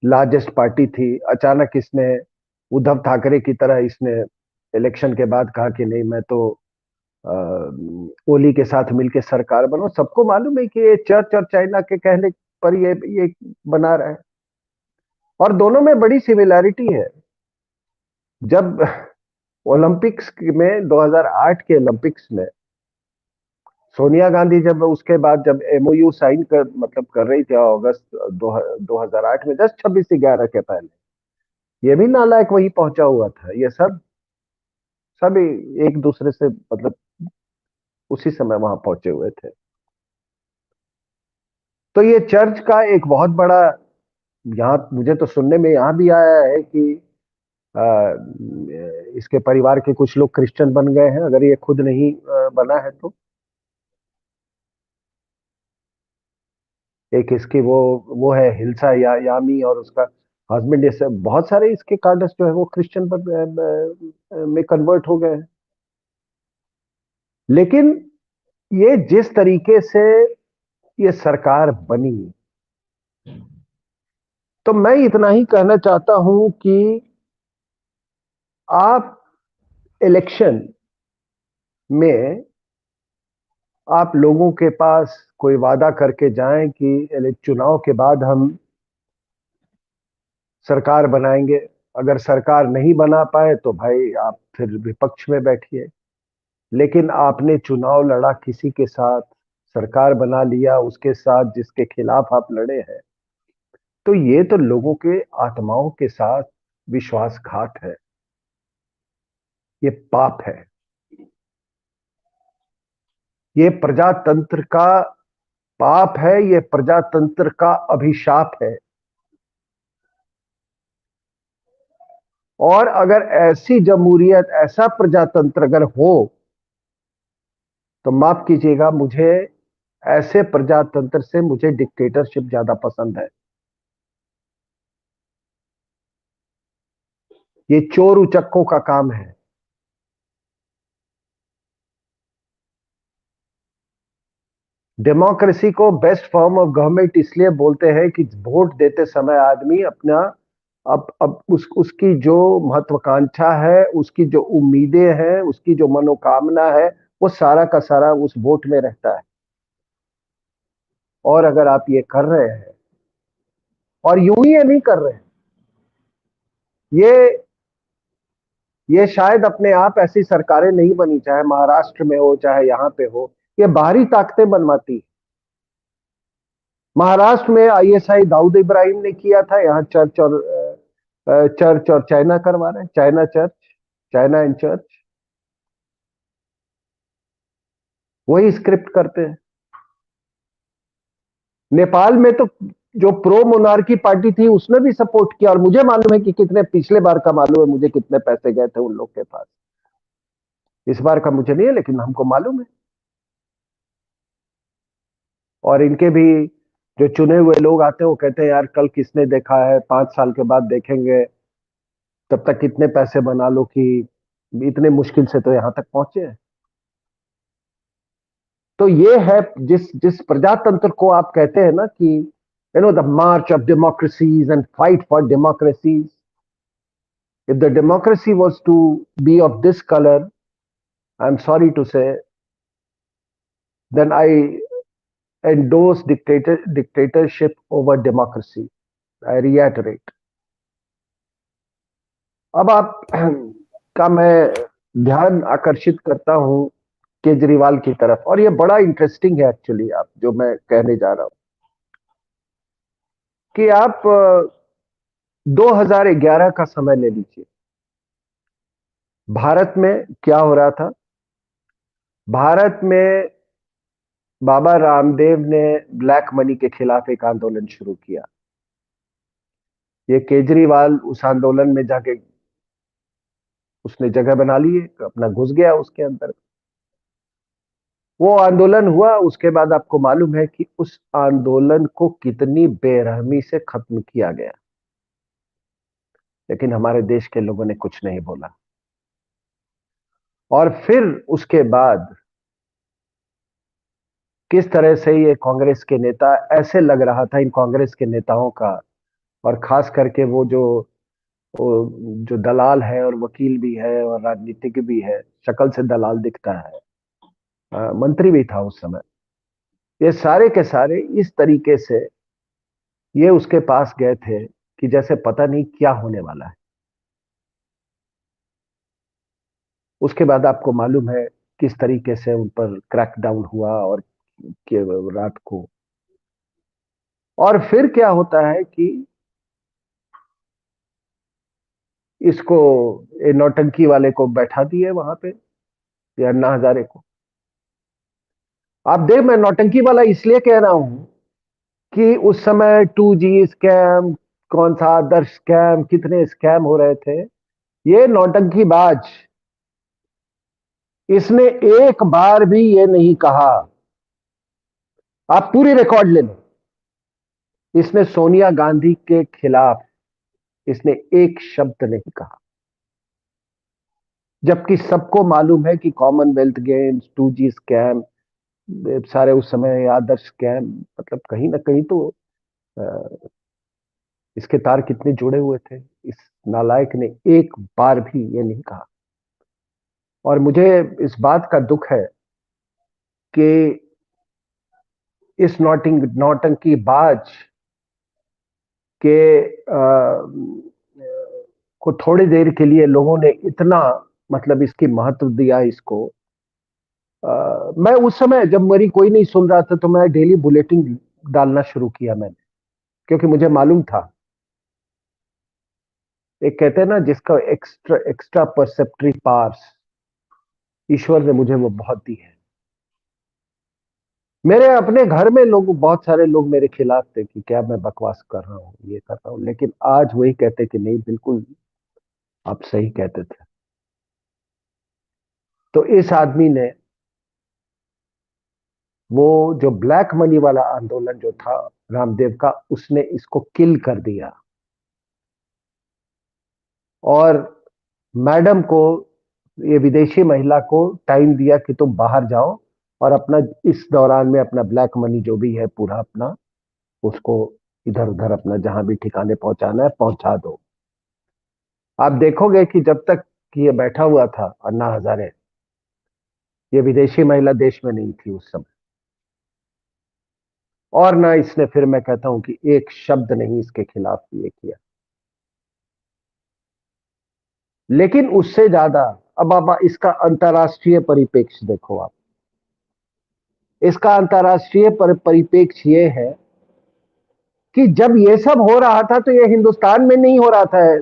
लार्जेस्ट पार्टी थी। अचानक इसने उद्धव ठाकरे की तरह इसने इलेक्शन के बाद कहा कि नहीं, मैं तो अ, ओली के साथ मिलकर सरकार बनो। सबको मालूम है कि ये चर्च और चाइना के कहने पर ये बना रहा है। और दोनों में बड़ी सिमिलैरिटी है। जब ओलंपिक्स में 2008 के ओलंपिक्स में सोनिया गांधी जब उसके बाद जब एमओयू साइन कर मतलब कर रही थी अगस्त 2008 में, जस्ट 26/11 के पहले, ये भी नालायक वहीं पहुंचा हुआ था। ये सब एक दूसरे से मतलब उसी समय वहां पहुंचे हुए थे। तो ये चर्च का एक बहुत बड़ा, यहाँ मुझे तो सुनने में यहाँ भी आया है कि अ, इसके परिवार के कुछ लोग क्रिश्चियन बन गए हैं, अगर ये खुद नहीं बना है तो। एक इसकी वो है हिल्सा यामी, और उसका हस्बैंड, ये सब बहुत सारे इसके कार्डस जो है वो क्रिश्चियन में कन्वर्ट हो गए हैं। लेकिन ये जिस तरीके से ये सरकार बनी, तो मैं इतना ही कहना चाहता हूं कि आप इलेक्शन में आप लोगों के पास कोई वादा करके जाएं कि चुनाव के बाद हम सरकार बनाएंगे। अगर सरकार नहीं बना पाए तो भाई आप फिर विपक्ष में बैठिए। लेकिन आपने चुनाव लड़ा किसी के साथ, सरकार बना लिया उसके साथ जिसके खिलाफ आप लड़े हैं, तो ये तो लोगों के आत्माओं के साथ विश्वासघात है, ये पाप है, ये प्रजातंत्र का पाप है, ये प्रजातंत्र का अभिशाप है। और अगर ऐसी जमहूरियत, ऐसा प्रजातंत्र अगर हो, तो माफ कीजिएगा, मुझे ऐसे प्रजातंत्र से मुझे डिक्टेटरशिप ज्यादा पसंद है। ये चोर उचक्कों का काम है। डेमोक्रेसी को बेस्ट फॉर्म ऑफ गवर्नमेंट इसलिए बोलते हैं कि वोट देते समय आदमी अपना अब उसकी जो महत्वाकांक्षा है, उसकी जो उम्मीदें हैं, उसकी जो मनोकामना है, वो सारा का सारा उस वोट में रहता है। और अगर आप ये कर रहे हैं, और यूं ही ये नहीं कर रहे हैं, ये ये शायद अपने आप ऐसी सरकारें नहीं बनी, चाहे महाराष्ट्र में हो चाहे यहां पे हो, ये बाहरी ताकतें बनवाती है। महाराष्ट्र में आईएसआई दाऊद इब्राहिम ने किया था, यहाँ चर्च और चाइना करवा रहे हैं, China church, China and church वही स्क्रिप्ट करते हैं। नेपाल में तो जो प्रो मोनार्की पार्टी थी उसने भी सपोर्ट किया, और मुझे मालूम है कि कितने, पिछले बार का मालूम है मुझे कितने पैसे गए थे उन लोग के पास। इस बार का मुझे नहीं है, लेकिन हमको मालूम है। और इनके भी जो चुने हुए लोग आते हैं वो कहते हैं यार कल किसने देखा है, 5 साल के बाद देखेंगे, तब तक कितने पैसे बना लो कि इतने मुश्किल से तो यहां तक पहुंचे हैं। तो ये है जिस जिस प्रजातंत्र को आप कहते हैं ना कि the march of democracies and fight for democracies, if the democracy was to be of this colour, I am sorry to say, then I endorse dictatorship over democracy. I reiterate. अब आप का मैं ध्यान आकर्षित करता हूं केजरीवाल की तरफ, और ये बड़ा इंटरेस्टिंग है एक्चुअली, आप जो मैं कहने जा रहा हूं कि आप 2011 का समय ले लीजिए। भारत में क्या हो रहा था? भारत में बाबा रामदेव ने ब्लैक मनी के खिलाफ एक आंदोलन शुरू किया। ये केजरीवाल उस आंदोलन में जाके उसने जगह बना ली, अपना घुस गया उसके अंदर। वो आंदोलन हुआ, उसके बाद आपको मालूम है कि उस आंदोलन को कितनी बेरहमी से खत्म किया गया, लेकिन हमारे देश के लोगों ने कुछ नहीं बोला। और फिर उसके बाद किस तरह से ये कांग्रेस के नेता, ऐसे लग रहा था इन कांग्रेस के नेताओं का, और खास करके वो जो दलाल है और वकील भी है और राजनीतिक भी है, शक्ल से दलाल दिखता है, मंत्री भी था उस समय, ये सारे के सारे इस तरीके से ये उसके पास गए थे कि जैसे पता नहीं क्या होने वाला है। उसके बाद आपको मालूम है किस तरीके से उन पर क्रैकडाउन हुआ और रात को। और फिर क्या होता है कि इसको नौटंकी वाले को बैठा दिए वहां पे, या अन्ना हजारे को। आप देख, मैं नौटंकी वाला इसलिए कह रहा हूं कि उस समय 2G स्कैम, कौन सा आदर्श स्कैम, कितने स्कैम हो रहे थे। ये नौटंकीबाज, इसने एक बार भी ये नहीं कहा, आप पूरी रिकॉर्ड ले लो, इसने सोनिया गांधी के खिलाफ इसने एक शब्द नहीं कहा। जबकि सबको मालूम है कि कॉमनवेल्थ गेम्स, 2G स्कैम, सारे उस समय आदर्श स्कैम, मतलब कहीं ना कहीं तो इसके तार कितने जुड़े हुए थे। इस नालायक ने एक बार भी ये नहीं कहा। और मुझे इस बात का दुख है कि इस नौटंकी बाज के को थोड़ी देर के लिए लोगों ने इतना, मतलब इसकी महत्व दिया इसको। मैं उस समय जब मेरी कोई नहीं सुन रहा था तो मैं डेली बुलेटिन डालना शुरू किया मैंने, क्योंकि मुझे मालूम था, एक कहते हैं ना जिसका एक्स्ट्रा एक्स्ट्रा परसेप्टरी पावर्स, ईश्वर ने मुझे वो बहुत दी है। मेरे अपने घर में लोग, बहुत सारे लोग मेरे खिलाफ थे कि क्या मैं बकवास कर रहा हूँ, ये कर रहा हूँ, लेकिन आज वही कहते कि नहीं, बिल्कुल आप सही कहते थे। तो इस आदमी ने वो जो ब्लैक मनी वाला आंदोलन जो था रामदेव का, उसने इसको किल कर दिया। और मैडम को, ये विदेशी महिला को टाइम दिया कि तुम बाहर जाओ और अपना इस दौरान में अपना ब्लैक मनी जो भी है पूरा अपना, उसको इधर उधर अपना जहां भी ठिकाने पहुंचाना है पहुंचा दो। आप देखोगे कि जब तक कि ये बैठा हुआ था अन्ना हजारे, ये विदेशी महिला देश में नहीं थी उस समय। और ना इसने, फिर मैं कहता हूं कि एक शब्द नहीं इसके खिलाफ ये किया। लेकिन उससे ज्यादा, अब आप इसका अंतर्राष्ट्रीय परिप्रेक्ष्य देखो। आप इसका अंतर्राष्ट्रीय परिप्रेक्ष्य ये है कि जब ये सब हो रहा था तो ये हिंदुस्तान में नहीं हो रहा था,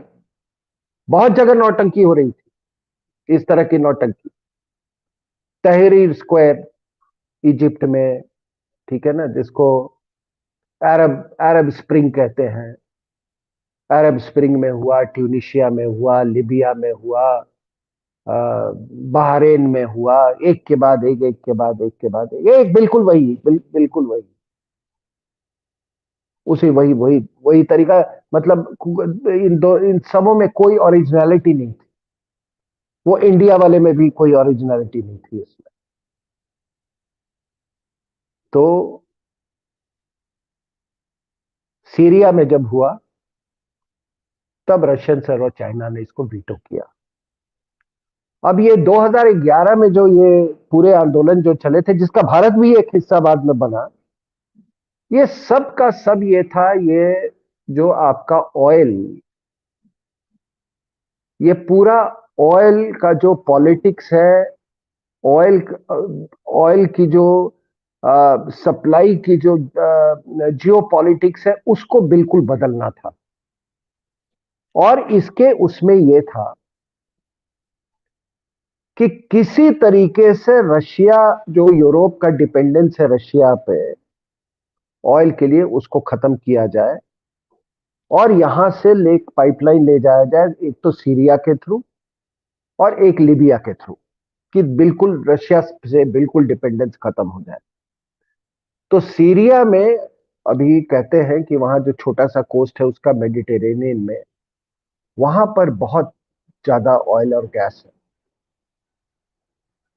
बहुत जगह नौटंकी हो रही थी, इस तरह की नौटंकी। तहरीर स्क्वायर इजिप्ट में, ठीक है ना, जिसको अरब अरब स्प्रिंग कहते हैं, अरब स्प्रिंग में हुआ, ट्यूनिशिया में हुआ, लिबिया में हुआ, बहरेन में हुआ, एक के बाद एक, एक के बाद एक के बाद एक, बिल्कुल वही, बिल्कुल वही, उसी वही वही वही तरीका। मतलब इन सबों में कोई ओरिजिनलिटी नहीं थी। वो इंडिया वाले में भी कोई ओरिजिनलिटी नहीं थी इसमें। तो सीरिया में जब हुआ, तब रशियन और चाइना ने इसको वीटो किया। अब ये 2011 में जो ये पूरे आंदोलन जो चले थे, जिसका भारत भी एक हिस्सा बाद में बना, ये सब का सब ये था, ये जो आपका ऑयल, ये पूरा ऑयल का जो पॉलिटिक्स है, ऑयल ऑयल की जो सप्लाई की जो जियो पॉलिटिक्स है, उसको बिल्कुल बदलना था। और इसके उसमें यह था कि किसी तरीके से रशिया, जो यूरोप का डिपेंडेंस है रशिया पे ऑयल के लिए, उसको खत्म किया जाए और यहां से पाइपलाइन ले जाया जाए, एक तो सीरिया के थ्रू और एक लीबिया के थ्रू, कि बिल्कुल रशिया से बिल्कुल डिपेंडेंस खत्म हो जाए। तो सीरिया में अभी कहते हैं कि वहां जो छोटा सा कोस्ट है उसका, मेडिटेरेनियन में, वहां पर बहुत ज्यादा ऑयल और गैस है।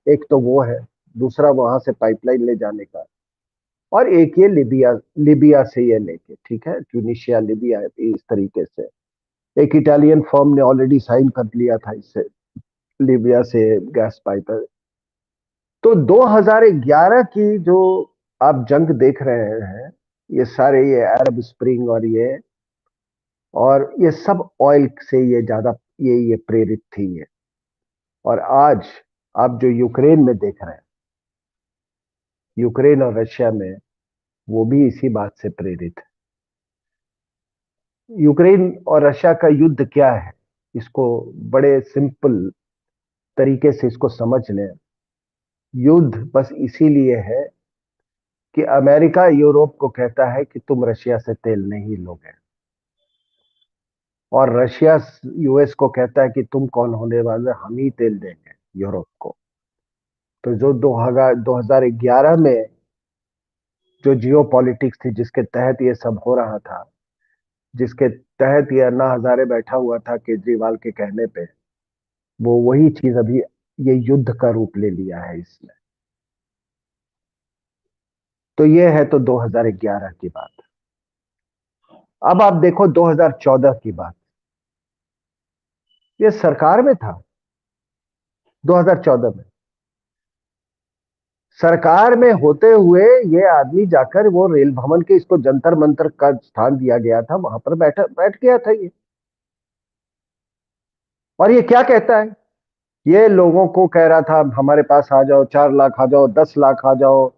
एक तो वो है, दूसरा वहां से पाइपलाइन ले जाने का, और एक ये लिबिया, लिबिया से ये लेके, ठीक है, ट्यूनिशिया, लिबिया, इस तरीके से। एक इटालियन फर्म ने ऑलरेडी साइन कर लिया था इससे, लिबिया से गैस पाइप। तो 2011 की जो आप जंग देख रहे हैं, ये सारे, ये अरब स्प्रिंग और ये सब ऑयल से ये ज्यादा ये प्रेरित थी ये। और आज आप जो यूक्रेन में देख रहे हैं, यूक्रेन और रशिया में, वो भी इसी बात से प्रेरित है। यूक्रेन और रशिया का युद्ध क्या है, इसको बड़े सिंपल तरीके से इसको समझ लें। युद्ध बस इसीलिए है कि अमेरिका यूरोप को कहता है कि तुम रशिया से तेल नहीं लोगे, और रशिया यूएस को कहता है कि तुम कौन होने वाले, हम ही तेल देंगे यूरोप को। तो जो 2011 में जो जियो पॉलिटिक्स थी, जिसके तहत ये सब हो रहा था, जिसके तहत ये अन्ना हजारे बैठा हुआ था केजरीवाल के कहने पे, वो वही चीज अभी ये युद्ध का रूप ले लिया है इसमें। तो ये है तो 2011 की बात। अब आप देखो 2014 की बात। ये सरकार में था 2014 में। सरकार में होते हुए ये आदमी जाकर वो रेल भवन के, इसको जंतर मंतर का स्थान दिया गया था, वहां पर बैठ गया था ये। और ये क्या कहता है, ये लोगों को कह रहा था हमारे पास आ जाओ, 4 लाख आ जाओ, 10 लाख आ जाओ,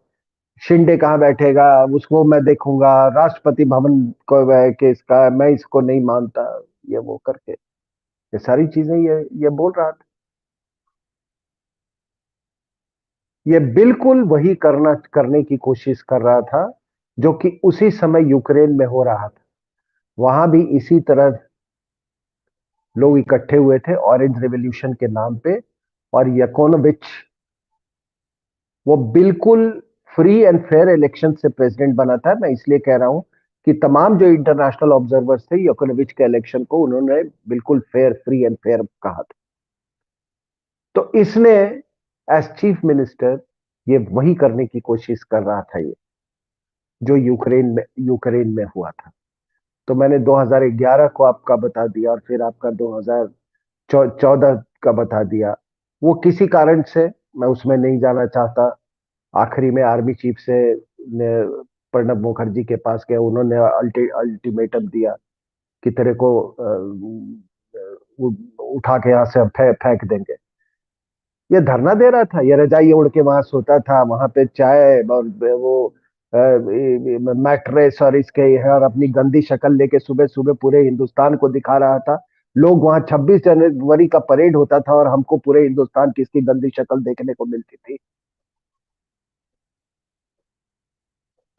शिंदे कहाँ बैठेगा उसको मैं देखूंगा, राष्ट्रपति भवन को के इसका मैं इसको नहीं मानता, ये वो करके ये सारी चीजें ये बोल रहा था। ये बिल्कुल वही करने की कोशिश कर रहा था जो कि उसी समय यूक्रेन में हो रहा था। वहां भी इसी तरह लोग इकट्ठे हुए थे ऑरेंज रेवोल्यूशन के नाम पे, और यकोनोविच वो बिल्कुल फ्री एंड फेयर इलेक्शन से प्रेसिडेंट बना था। मैं इसलिए कह रहा हूं कि तमाम जो इंटरनेशनल ऑब्जर्वर्स थे, यकोनोविच के इलेक्शन को उन्होंने बिल्कुल फेयर, फ्री एंड फेयर कहा था। तो इसने एज चीफ मिनिस्टर ये वही करने की कोशिश कर रहा था, ये जो यूक्रेन में हुआ था। तो मैंने 2011 को आपका बता दिया, और फिर आपका 2014 का बता दिया। वो किसी कारण से, मैं उसमें नहीं जाना चाहता, आखिरी में आर्मी चीफ से प्रणब मुखर्जी के पास गए, उन्होंने अल्टीमेटम दिया कि तेरे को उठा के यहाँ से हम फेंक देंगे। ये धरना दे रहा था, ये रजाई ओढ़ के वहां सोता था, वहां पे चाय और वो मैट्रेस और इसके है, और अपनी गंदी शक्ल लेके सुबह सुबह पूरे हिंदुस्तान को दिखा रहा था। लोग वहां 26 जनवरी का परेड होता था और हमको पूरे हिंदुस्तान की इसकी गंदी शक्ल देखने को मिलती थी।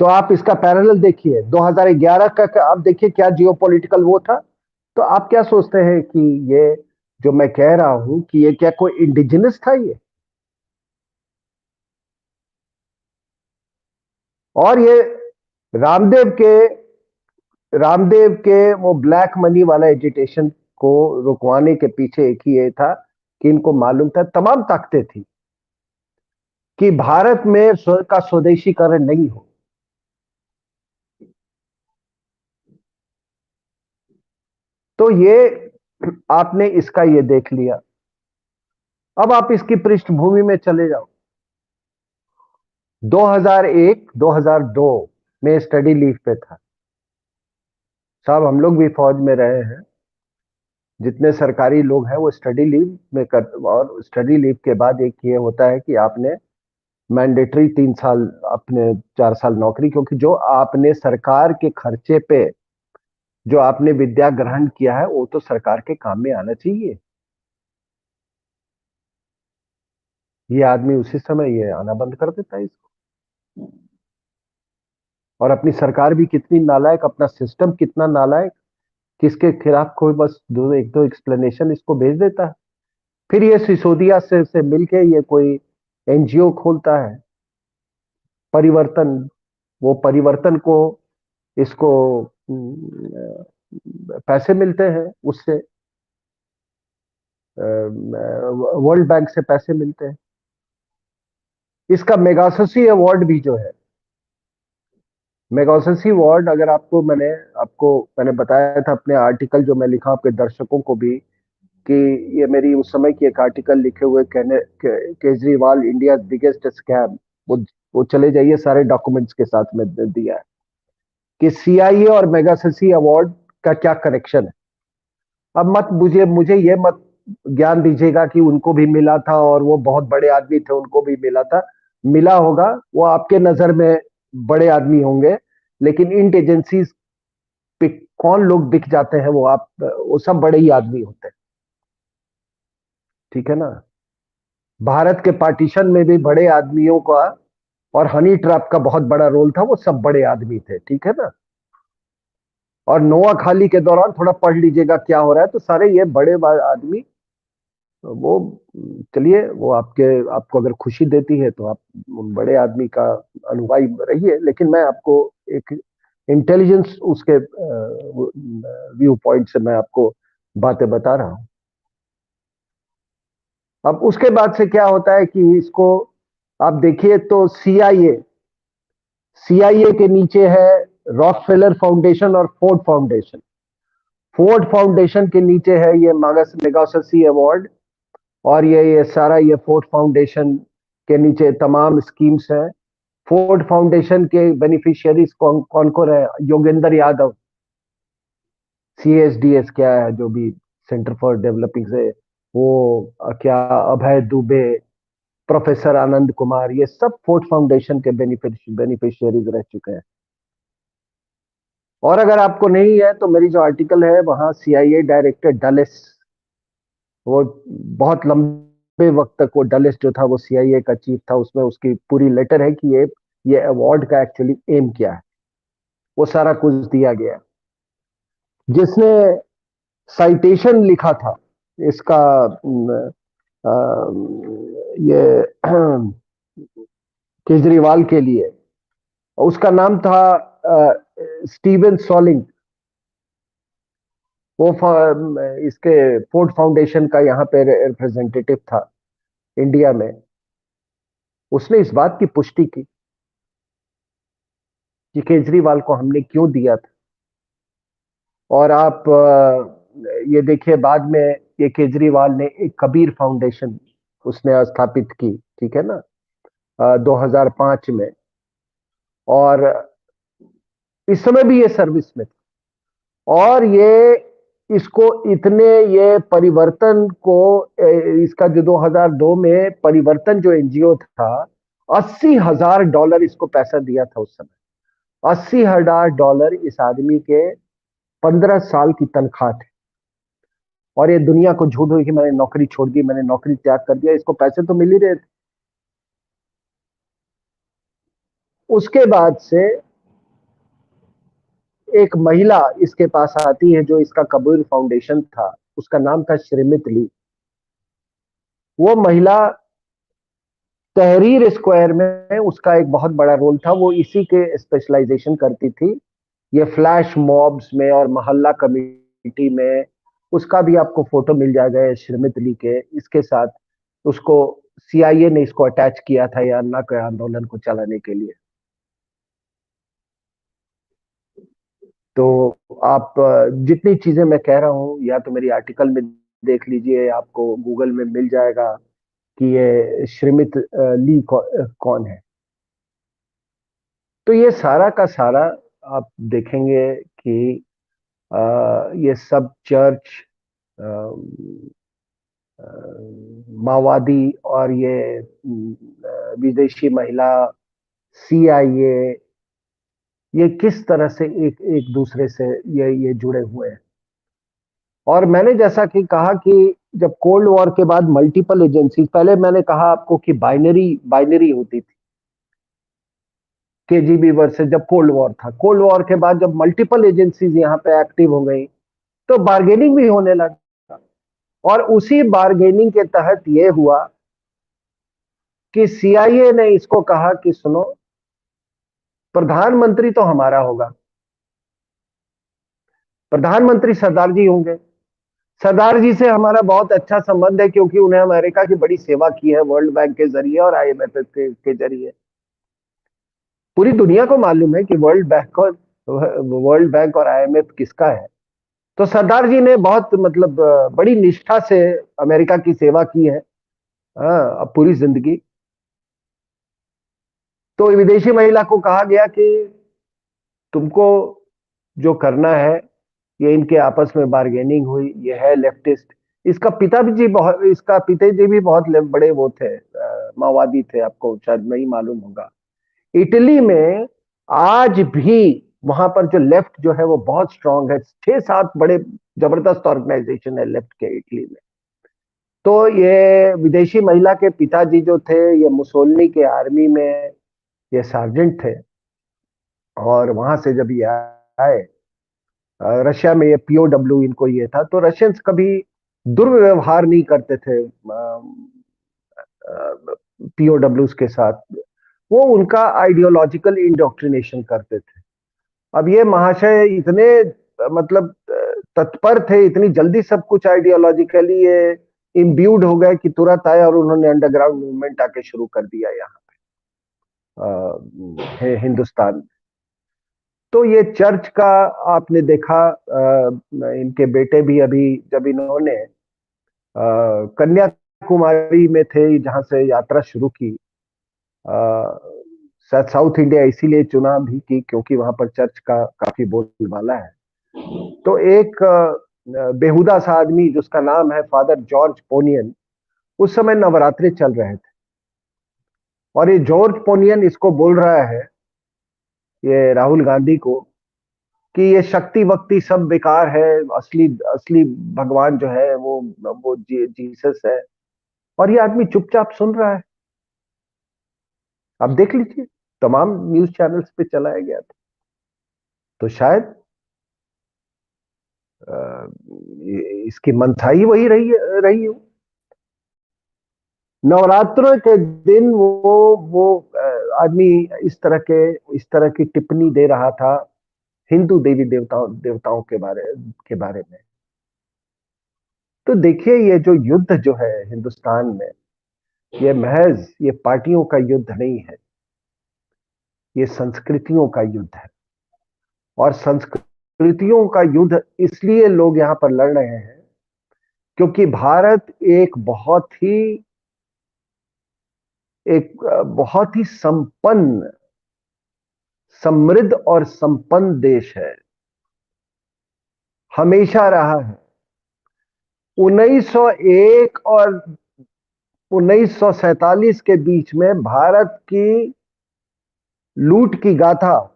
तो आप इसका पैरेलल देखिए 2011 का आप देखिए क्या जियोपॉलिटिकल वो था। तो आप क्या सोचते हैं कि ये जो मैं कह रहा हूं कि ये क्या कोई इंडिजिनस था ये, और ये रामदेव के रामदेव के वो ब्लैक मनी वाला एजिटेशन को रुकवाने के पीछे एक ही ये था कि इनको मालूम था, तमाम ताकतें थी कि भारत में का स्वदेशीकरण नहीं हो। तो ये आपने इसका ये देख लिया। अब आप इसकी पृष्ठभूमि में चले जाओ। 2001 2002 में स्टडी लीव पे था साहब, हम लोग भी फौज में रहे हैं, जितने सरकारी लोग हैं वो स्टडी लीव में कर, और स्टडी लीव के बाद एक ये होता है कि आपने मैंडेटरी 3 साल, अपने 4 साल नौकरी, क्योंकि जो आपने सरकार के खर्चे पे जो आपने विद्या ग्रहण किया है वो तो सरकार के काम में आना चाहिए। ये आदमी उसी समय ये आना बंद कर देता है इसको। और अपनी सरकार भी कितनी नालायक, अपना सिस्टम कितना नालायक, किसके खिलाफ कोई बस एक दो एक्सप्लेनेशन इसको भेज देता है, फिर ये सिसोदिया से मिलके ये कोई एनजीओ खोलता है परिवर्तन। वो परिवर्तन को इसको पैसे मिलते हैं उससे, वर्ल्ड बैंक से पैसे मिलते हैं। इसका मेगासेसी अवार्ड भी जो है, मेगासेसी अवार्ड, अगर मैंने बताया था अपने आर्टिकल जो मैं लिखा आपके दर्शकों को भी, कि ये मेरी उस समय की एक आर्टिकल लिखे हुए कहने केजरीवाल इंडिया बिगेस्ट स्कैम, वो चले जाइए, सारे डॉक्यूमेंट्स के साथ में दिया है कि सीआईए और मेगासेसी अवार्ड का क्या कनेक्शन है। अब मत मुझे मुझे ये मत ज्ञान दीजिएगा कि उनको भी मिला था और वो बहुत बड़े आदमी थे, उनको भी मिला था, मिला होगा, वो आपके नजर में बड़े आदमी होंगे, लेकिन इंट एजेंसीज पे कौन लोग बिक जाते हैं, वो सब बड़े ही आदमी होते हैं। ठीक है ना? भारत के पार्टीशन में भी बड़े आदमियों का और हनी ट्रैप का बहुत बड़ा रोल था, वो सब बड़े आदमी थे। ठीक है ना? और नोआ खाली के दौरान थोड़ा पढ़ लीजिएगा क्या हो रहा है, तो सारे ये बड़े आदमी वो, चलिए, वो आपको अगर खुशी देती है तो आप बड़े आदमी का अनुयायी रहिए, लेकिन मैं आपको एक इंटेलिजेंस उसके व्यू पॉइंट से मैं आपको बातें बता रहा हूं। अब उसके बाद से क्या होता है कि इसको आप देखिए तो सीआईए के नीचे है रॉकफेलर फाउंडेशन और फोर्ड फाउंडेशन। फोर्ड फाउंडेशन के नीचे है ये मागस मेगासेसी अवार्ड, और ये सारा ये फोर्ड फाउंडेशन के नीचे तमाम स्कीम्स हैं। फोर्ड फाउंडेशन के बेनिफिशियरीज कौन कौन कौन है? योगेंद्र यादव, सीएसडीएस क्या है जो भी, सेंटर फॉर डेवलपिंग से, वो क्या, अभय दुबे, प्रोफेसर आनंद कुमार, ये सब फोर्ड फाउंडेशन के बेनिफिशियरीज रह चुके हैं। और अगर आपको नहीं है तो मेरी जो आर्टिकल है वहां सीआईए डायरेक्टर डलेस, वो बहुत लंबे वक्त तक वो डलेस जो था वो सीआईए का चीफ था, उसमें उसकी पूरी लेटर है कि ये अवार्ड का एक्चुअली एम क्या है, वो सारा कुछ दिया गया है। जिसने साइटेशन लिखा था इसका, अ, ये केजरीवाल के लिए, उसका नाम था स्टीवन सॉलिंग। वो इसके फोर्ड फाउंडेशन का यहाँ पे रिप्रेजेंटेटिव था इंडिया में। उसने इस बात की पुष्टि की कि केजरीवाल को हमने क्यों दिया था। और आप ये देखिए, बाद में ये केजरीवाल ने एक कबीर फाउंडेशन उसने स्थापित की, ठीक है ना, 2005 में। और इस समय भी ये सर्विस में था, और ये इसको इतने ये परिवर्तन को इसका जो 2002 में परिवर्तन जो एनजीओ था, $80,000 इसको पैसा दिया था उस समय। $80,000 इस आदमी के 15 साल की तनख्वाह थी। और ये दुनिया को झूठ हुई कि मैंने नौकरी छोड़ दी, मैंने नौकरी त्याग कर दिया, इसको पैसे तो मिल ही रहे थे। उसके बाद से एक महिला इसके पास आती है जो इसका कबीर फाउंडेशन था, उसका नाम था श्रीमती ली। वो महिला तहरीर स्क्वायर में उसका एक बहुत बड़ा रोल था, वो इसी के स्पेशलाइजेशन करती थी, ये फ्लैश मॉब्स में और मोहल्ला कमेटी में। उसका भी आपको फोटो मिल जाएगा श्रीमती ली के, इसके साथ उसको सीआईए ने इसको अटैच किया था या अन्ना के आंदोलन को चलाने के लिए। तो आप जितनी चीजें मैं कह रहा हूं या तो मेरी आर्टिकल में देख लीजिए, आपको गूगल में मिल जाएगा कि ये श्रीमती ली कौन है। तो ये सारा का सारा आप देखेंगे कि ये सब चर्च, माओवादी और ये विदेशी महिला, सीआईए, ये किस तरह से एक एक दूसरे से ये जुड़े हुए हैं। और मैंने जैसा कि कहा कि जब कोल्ड वॉर के बाद मल्टीपल एजेंसी, पहले मैंने कहा आपको कि बाइनरी बाइनरी होती थी केजीबी वर्सेस, जब कोल्ड वॉर था, कोल्ड वॉर के बाद जब मल्टीपल एजेंसीज यहाँ पे एक्टिव हो गई तो बार्गेनिंग भी होने लगा। और उसी बार्गेनिंग के तहत ये हुआ कि सीआईए ने इसको कहा कि सुनो, प्रधानमंत्री तो हमारा होगा, प्रधानमंत्री सरदार जी होंगे। सरदार जी से हमारा बहुत अच्छा संबंध है क्योंकि उन्हें अमेरिका की बड़ी सेवा की है वर्ल्ड बैंक के जरिए और आईएमएफ के जरिए। पूरी दुनिया को मालूम है कि वर्ल्ड बैंक और आईएमएफ किसका है। तो सरदार जी ने बहुत मतलब बड़ी निष्ठा से अमेरिका की सेवा की है, अब पूरी जिंदगी। तो विदेशी महिला को कहा गया कि तुमको जो करना है, ये इनके आपस में बार्गेनिंग हुई, ये है लेफ्टिस्ट, इसका पिताजी भी बहुत बड़े वो थे, माओवादी थे, आपको शायद नहीं मालूम होगा। इटली में आज भी वहां पर जो लेफ्ट जो है वो बहुत स्ट्रांग है, 6-7 बड़े जबरदस्त ऑर्गेनाइजेशन है लेफ्ट के इटली में। तो ये विदेशी महिला के पिताजी जो थे, ये मुसोलिनी के आर्मी में ये सार्जेंट थे, और वहां से जब ये आए रशिया में, ये पीओडब्ल्यू इनको ये था, तो रशियंस कभी दुर्व्यवहार नहीं करते थे पीओडब्ल्यूज के साथ। वो उनका आइडियोलॉजिकल इंडोक्ट्रिनेशन करते थे। अब ये महाशय इतने मतलब तत्पर थे, इतनी जल्दी सब कुछ आइडियोलॉजिकली ये इम्ब्यूड हो गए कि तुरंत आए और उन्होंने अंडरग्राउंड मूवमेंट आके शुरू कर दिया यहाँ पे हिंदुस्तान में। तो ये चर्च का आपने देखा, इनके बेटे भी अभी जब इन्होंने कन्याकुमारी में थे जहां से यात्रा शुरू की, शायद साउथ इंडिया इसीलिए चुना भी की क्योंकि वहां पर चर्च का काफी बोलबाला है। तो एक बेहुदा सा आदमी जिसका नाम है फादर जॉर्ज पोनियन, उस समय नवरात्रे चल रहे थे, और ये जॉर्ज पोनियन इसको बोल रहा है, ये राहुल गांधी को, कि ये शक्ति वक्ति सब बेकार है, असली असली भगवान जो है वो जीसस है। और ये आदमी चुपचाप सुन रहा है। आप देख लीजिए, तमाम न्यूज चैनल्स पे चलाया गया था। तो शायद इसकी मंशाई वही रही हो। नवरात्रों के दिन वो आदमी इस तरह की टिप्पणी दे रहा था हिंदू देवी देवताओं के बारे में। तो देखिए, ये जो युद्ध जो है हिंदुस्तान में, ये महज ये पार्टियों का युद्ध नहीं है, ये संस्कृतियों का युद्ध है। और संस्कृतियों का युद्ध इसलिए लोग यहां पर लड़ रहे हैं क्योंकि भारत एक बहुत ही संपन्न, समृद्ध और संपन्न देश है, हमेशा रहा है। 1901 और 1947 के बीच में भारत की लूट की गाथा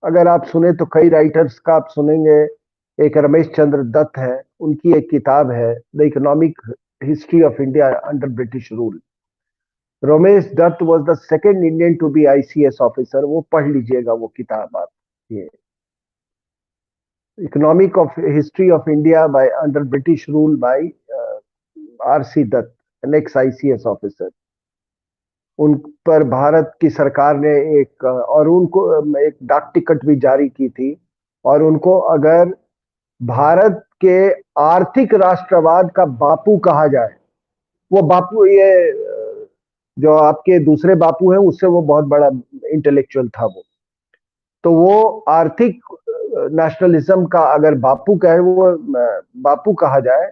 अगर आप सुने तो कई राइटर्स का आप सुनेंगे। एक रमेश चंद्र दत्त है, उनकी एक किताब है the economic history of India under British rule. Ramesh Dutt was the second Indian to be ICS officer. वो पढ़ लीजिएगा वो किताब आप, ये economic of history of India by under British rule by RC Dutt, an ex ICS officer. उन पर भारत की सरकार ने और उनको एक डाक टिकट भी जारी की थी, और उनको अगर भारत के आर्थिक राष्ट्रवाद का बापू कहा जाए, वो बापू ये जो आपके दूसरे बापू हैं उससे वो बहुत बड़ा इंटेलेक्चुअल था वो। तो वो आर्थिक नेशनलिज्म का अगर बापू कहे, वो बापू कहा जाए,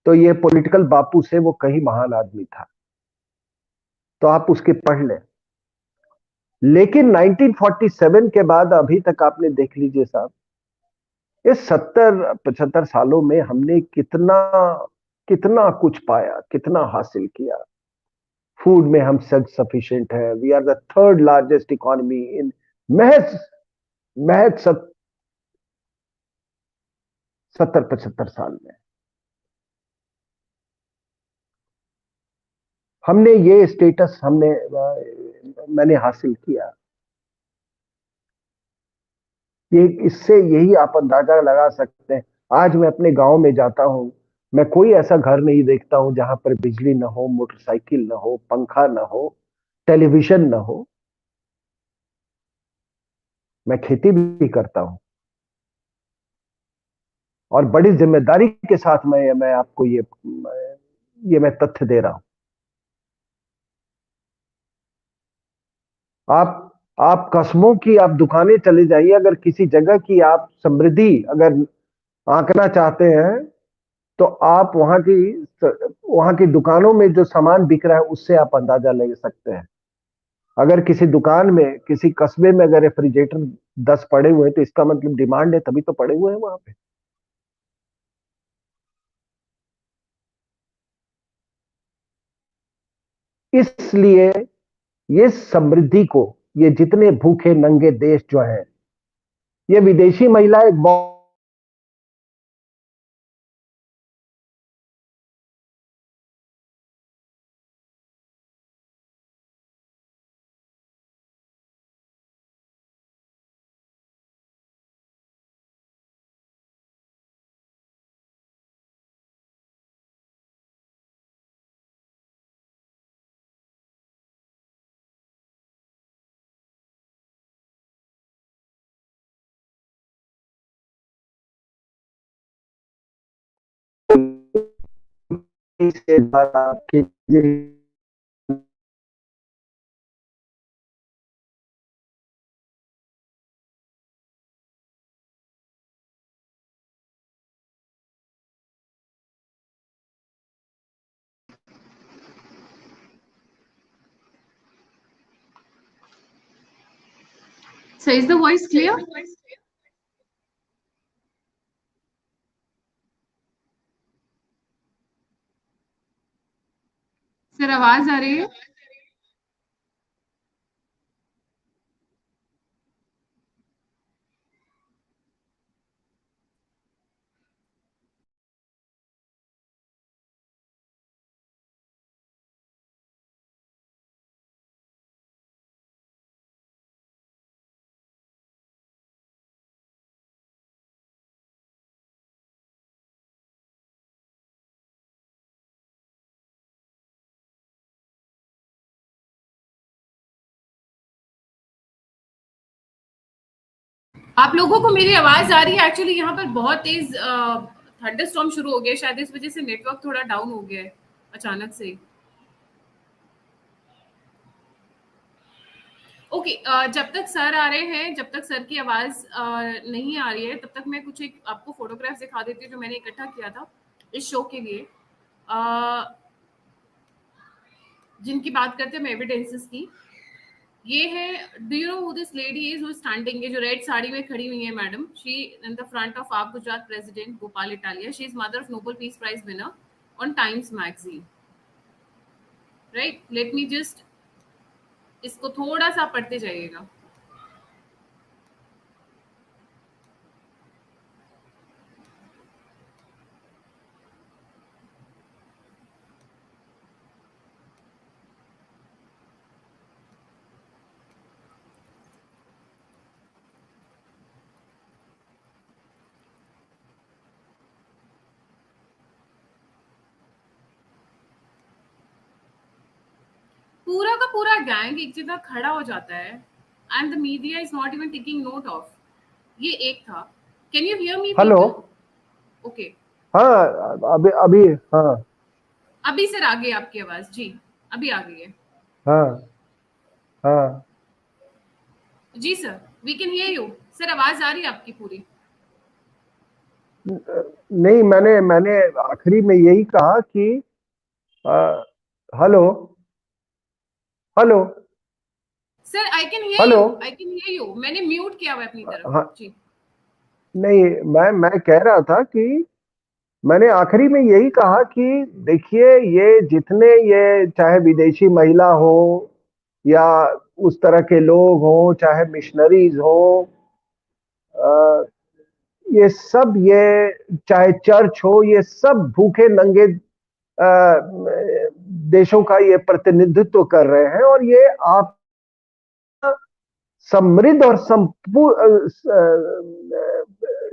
तो ये पॉलिटिकल बापू से वो कहीं महान आदमी था। तो आप उसके पढ़ लें। लेकिन 1947 के बाद अभी तक आपने देख लीजिए साहब, इस 70-75 सालों में हमने कितना कितना कुछ पाया, कितना हासिल किया। फूड में हम सेल्फ सफिशिएंट है, we are the third largest economy in महज महज 70-75 साल में हमने ये स्टेटस मैंने हासिल किया। ये इससे यही आप अंदाजा लगा सकते हैं। आज मैं अपने गांव में जाता हूं, मैं कोई ऐसा घर नहीं देखता हूं जहां पर बिजली ना हो, मोटरसाइकिल ना हो, पंखा ना हो, टेलीविजन ना हो। मैं खेती भी करता हूं, और बड़ी जिम्मेदारी के साथ मैं आपको ये मैं तथ्य दे रहा हूं। आप कस्बों की आप दुकानें चले जाइए, अगर किसी जगह की आप समृद्धि अगर आंकना चाहते हैं, तो आप वहां की दुकानों में जो सामान बिक रहा है उससे आप अंदाजा ले सकते हैं। अगर किसी दुकान में, किसी कस्बे में अगर रेफ्रिजरेटर 10 पड़े हुए हैं, तो इसका मतलब डिमांड है, तभी तो पड़े हुए हैं वहां पे। इसलिए ये समृद्धि को, ये जितने भूखे नंगे देश जो हैं, ये विदेशी महिला एक से द्वारा की So is the voice clear? Sir आवाज आ रही है? आप लोगों को मेरी आवाज आ रही है? एक्चुअली यहाँ पर बहुत तेज थंडरस्टॉर्म शुरू हो गया, शायद इस वजह से नेटवर्क थोड़ा डाउन हो गया है अचानक से। ओके, जब तक सर आ रहे हैं, जब तक सर की आवाज नहीं आ रही है, तब तक मैं कुछ एक आपको फोटोग्राफ दिखा देती हूँ जो मैंने इकट्ठा किया था इस शो के लिए, जिनकी बात करते हैं हम एविडेंसेस की। ये है, do you know who this lady is who standing, ये जो रेड साड़ी में खड़ी हुई है madam, she in the front of AAP Gujarat president Gopal Italia, she is mother of Nobel peace prize winner on Times magazine. Right, let me just इसको थोड़ा सा पढ़ते जाइएगा। पूरा का पूरा गैंग एक जगह खड़ा हो जाता है and the media is not even taking note of. ये एक था। Can you hear me hello. People? Okay, हाँ, अभी अभी हाँ अभी सर आ गई आपकी आवाज जी, अभी आ गई है। हाँ हाँ। जी sir, we can hear you. Sir आवाज आ रही है आपकी पूरी? नहीं, मैंने मैंने आखिरी में यही कहा कि आ, hello hello sir I can hear hello. You, I can hear you. मैंने म्यूट किया हुआ है अपनी तरफ हाँ, जी। नहीं, मैं कह रहा था कि मैंने आखिरी में यही कहा कि देखिए, ये जितने, ये चाहे विदेशी महिला हो या उस तरह के लोग हो, चाहे मिशनरीज हो, अ, ये सब, ये चाहे चर्च हो, ये सब भूखे नंगे देशों का ये प्रतिनिधित्व कर रहे हैं। और ये आप समृद्ध और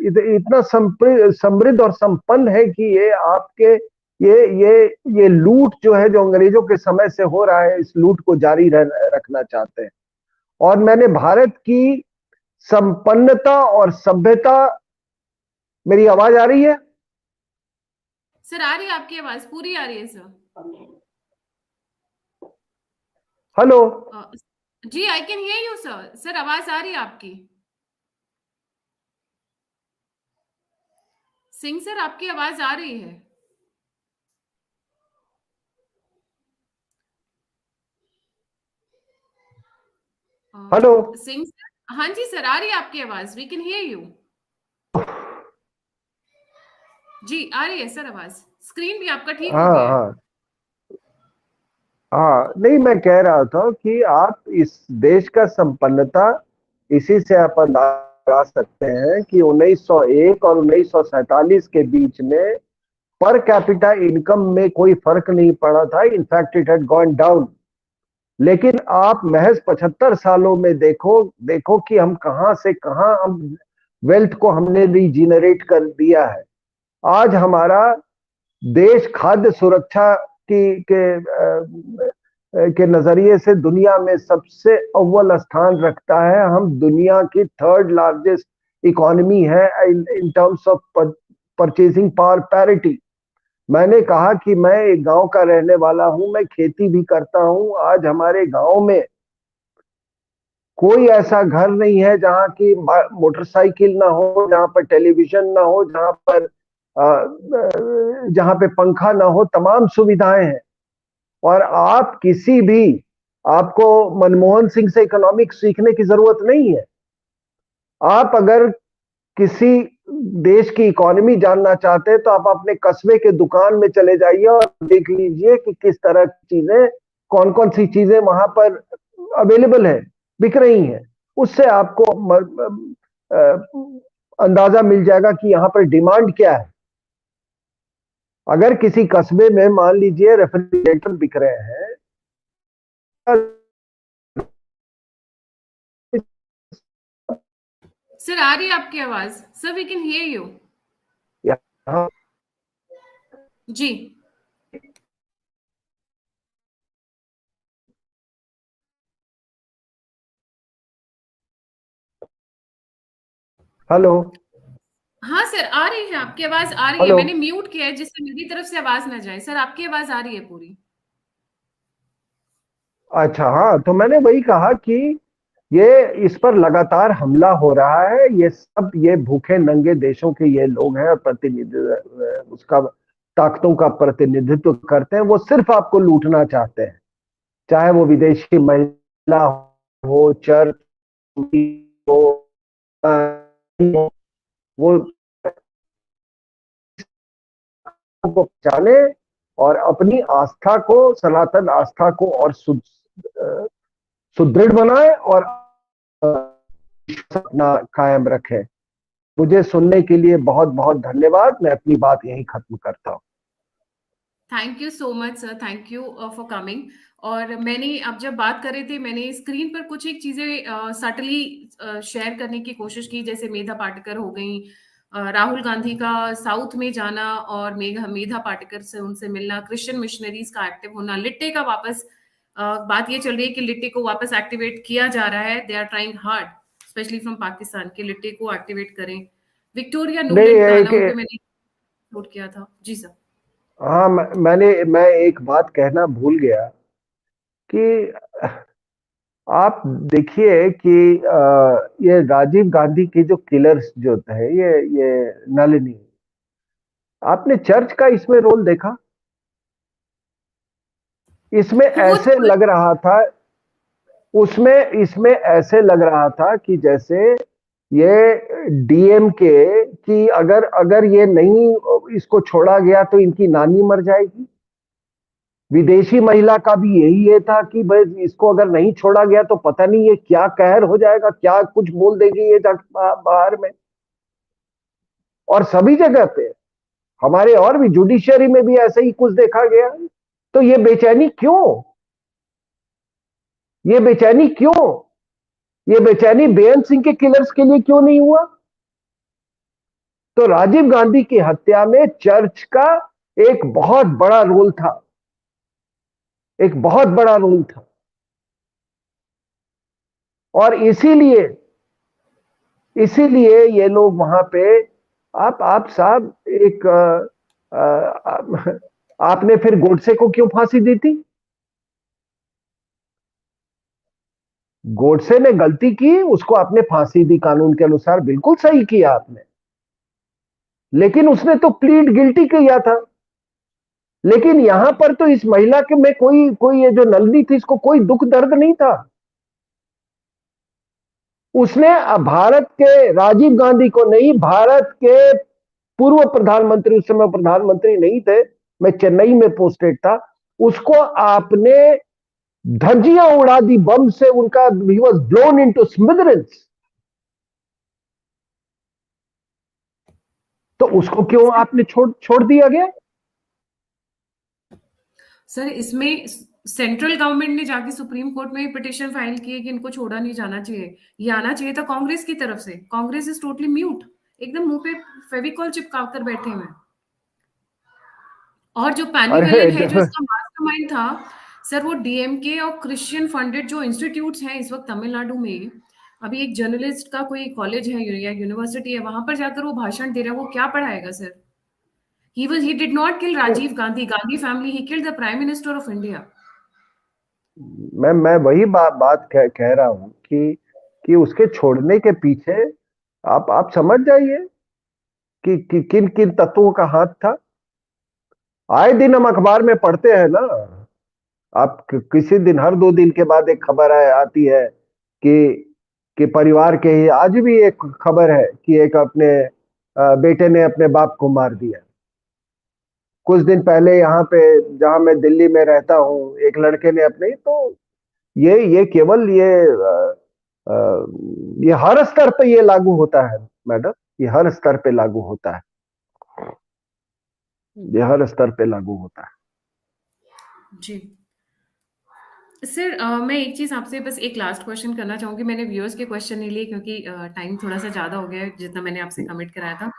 इतना समृद्ध और संपन्न है कि ये आपके, ये लूट जो है, जो अंग्रेजों के समय से हो रहा है, इस लूट को जारी रखना चाहते हैं। और मैंने भारत की संपन्नता और सभ्यता, मेरी आवाज आ रही है? सर आ रही है आपकी आवाज, पूरी आ रही है सर। हेलो। जी I can hear you sir. Sir आवाज आ रही है आपकी? सिंह सर आपकी आवाज आ रही है? हेलो। सिंह सर, हाँ जी सर आ रही है आपकी आवाज, वी कैन हियर यू। जी आ रही है सर आवाज, स्क्रीन भी आपका ठीक हो हाँ गया है। हाँ हाँ, नहीं, मैं कह रहा था कि आप इस देश का संपन्नता इसी से आप अंदाजा लगा सकते हैं कि 1901 और 1947 के बीच में पर कैपिटा इनकम में कोई फर्क नहीं पड़ा था। In fact it had gone down. लेकिन आप महज 75 सालों में देखो देखो कि हम कहां से कहां हम वेल्थ को हमने रीजनरेट कर दिया है। आज हमारा देश खाद्य सुरक्षा की के नजरिए से दुनिया में सबसे अव्वल स्थान रखता है। हम दुनिया की थर्ड लार्जेस्ट इकोनॉमी है in terms of purchasing power parity. मैंने कहा कि मैं एक गांव का रहने वाला हूं, मैं खेती भी करता हूं। आज हमारे गांव में कोई ऐसा घर नहीं है जहां की मोटरसाइकिल ना हो, जहां पर टेलीविजन ना हो, जहां पे पंखा ना हो। तमाम सुविधाएं हैं। और आप किसी भी आपको मनमोहन सिंह से इकोनॉमिक्स सीखने की जरूरत नहीं है। आप अगर किसी देश की इकोनॉमी जानना चाहते हैं तो आप अपने कस्बे के दुकान में चले जाइए और देख लीजिए कि किस तरह की चीजें, कौन कौन सी चीजें वहां पर अवेलेबल है, बिक रही हैं। उससे आपको अंदाजा मिल जाएगा कि यहाँ पर डिमांड क्या है। अगर किसी कस्बे में मान लीजिए रेफ्रिजरेटर बिक रहे हैं, सर आ रही है आपकी आवाज? Sir we can hear you. यहाँ जी। हेलो। हाँ सर आ रही है, आपकी आवाज आ रही है। हेलो। मैंने म्यूट किया है जिससे मेरी तरफ से आवाज ना जाए। सर आपकी आवाज आ रही है पूरी। अच्छा, हाँ, तो मैंने वही कहा कि ये इस पर लगातार हमला हो रहा है। ये सब ये भूखे नंगे देशों के ये लोग हैं और प्रतिनिधि उसका ताकतों का प्रतिनिधित्व करते हैं। वो सिर्फ आपको लूटना चाहते हैं। चाहे वो विदेशी महिला हो, चर्च हो, वो को पहचाने और अपनी आस्था को, सनातन आस्था को और सुदृढ़ बनाए और अपना कायम रखे। मुझे सुनने के लिए बहुत बहुत धन्यवाद। मैं अपनी बात यहीं खत्म करता हूँ। Thank you so much sir, thank you for coming. और मैंने अब जब बात कर रहे थे, मैंने स्क्रीन पर कुछ एक चीजें सटली शेयर करने की कोशिश की, जैसे मेधा पाटकर हो गई, राहुल गांधी का साउथ में जाना और मेधा पाटकर से उनसे मिलना, क्रिश्चियन मिशनरीज का एक्टिव होना, लिट्टे का वापस बात ये चल रही है कि लिट्टे को वापस एक्टिवेट किया जा रहा है। They are trying hard specially from Pakistan के लिट्टे को एक्टिवेट करें। विक्टोरिया नहीं, नूलैंड का एक, नाम पे मैंने नोट किया था। जी सर। हाँ, मैं एक बात कहना भूल गया कि आप देखिए कि ये राजीव गांधी की जो किलर्स जो थे, ये नलिनी, आपने चर्च का इसमें रोल देखा? इसमें वो ऐसे लग रहा था, उसमें इसमें ऐसे लग रहा था कि जैसे ये डीएमके की अगर अगर ये नहीं इसको छोड़ा गया तो इनकी नानी मर जाएगी। विदेशी महिला का भी यही ये था कि भाई इसको अगर नहीं छोड़ा गया तो पता नहीं ये क्या कहर हो जाएगा, क्या कुछ बोल देगी ये जाके बाहर में। और सभी जगह पे हमारे और भी जुडिशरी में भी ऐसे ही कुछ देखा गया। तो ये बेचैनी क्यों? ये बेचैनी क्यों? ये बेचैनी बेअंत सिंह के किलर्स के लिए क्यों नहीं हुआ? तो राजीव गांधी की हत्या में चर्च का एक बहुत बड़ा रोल था, एक बहुत बड़ा रोल था। और इसीलिए इसीलिए ये लोग वहां पे, आप साहब, एक आपने फिर गोडसे को क्यों फांसी दी थी? गोडसे ने गलती की, उसको आपने फांसी दी कानून के अनुसार, बिल्कुल सही किया आपने। लेकिन उसने तो प्लीड गिल्टी किया था। लेकिन यहां पर तो इस महिला के में कोई कोई ये जो नलिनी थी, इसको कोई दुख दर्द नहीं था। उसने भारत के राजीव गांधी को नहीं, भारत के पूर्व प्रधानमंत्री, उस समय प्रधानमंत्री नहीं थे, मैं चेन्नई में पोस्टेड था, उसको आपने धज्जियां उड़ा दी बम से, उनका ही वॉज ब्लोन इनटू स्मिदरेंस। तो उसको क्यों आपने छोड़ छोड़ दिया गया? सर इसमें सेंट्रल गवर्नमेंट ने जाके सुप्रीम कोर्ट में पिटिशन फाइल की है कि इनको छोड़ा नहीं जाना चाहिए। ये आना चाहिए था कांग्रेस की तरफ से। कांग्रेस इज टोटली म्यूट, एकदम मुंह पे फेविकॉल चिपका कर बैठे हुए हैं। और जो पैनिवेलिन है, जो अरे इसका मास्टरमाइंड था, सर वो डीएमके और क्रिश्चियन फंडेड जो इंस्टीट्यूट्स हैं इस वक्त तमिलनाडु में। अभी एक जर्नलिस्ट का कोई कॉलेज है या यूनिवर्सिटी है, वहां पर जाकर वो भाषण दे रहा है, वो क्या पढ़ाएगा sir? He did not kill Rajiv Gandhi, Gandhi family, he killed the Prime Minister of India. मैं वही बात कह रहा हूं कि उसके छोड़ने के पीछे आप समझ जाइए कि किन किन तत्वों का हाथ था। आए दिन हम अखबार में पढ़ते हैं ना। आप किसी दिन, हर 2 दिन के बाद एक खबर आती है कि परिवार के ही, आज भी एक खबर है कि एक अपने बेटे ने अपने बाप को मार दिया। कुछ दिन पहले यहाँ पे, जहां मैं दिल्ली में रहता हूँ, एक लड़के ने अपने, तो ये केवल अ, ये हर स्तर पे ये लागू होता है मैडम। ये हर स्तर पे लागू होता है। ये हर स्तर पे लागू होता है। जी सर, मैं एक चीज आपसे बस एक लास्ट क्वेश्चन करना चाहूंगी। मैंने व्यूअर्स के क्वेश्चन नहीं लिए क्योंकि टाइम थोड़ा सा ज्यादा हो गया है जितना मैंने आपसे कमिट कराया था।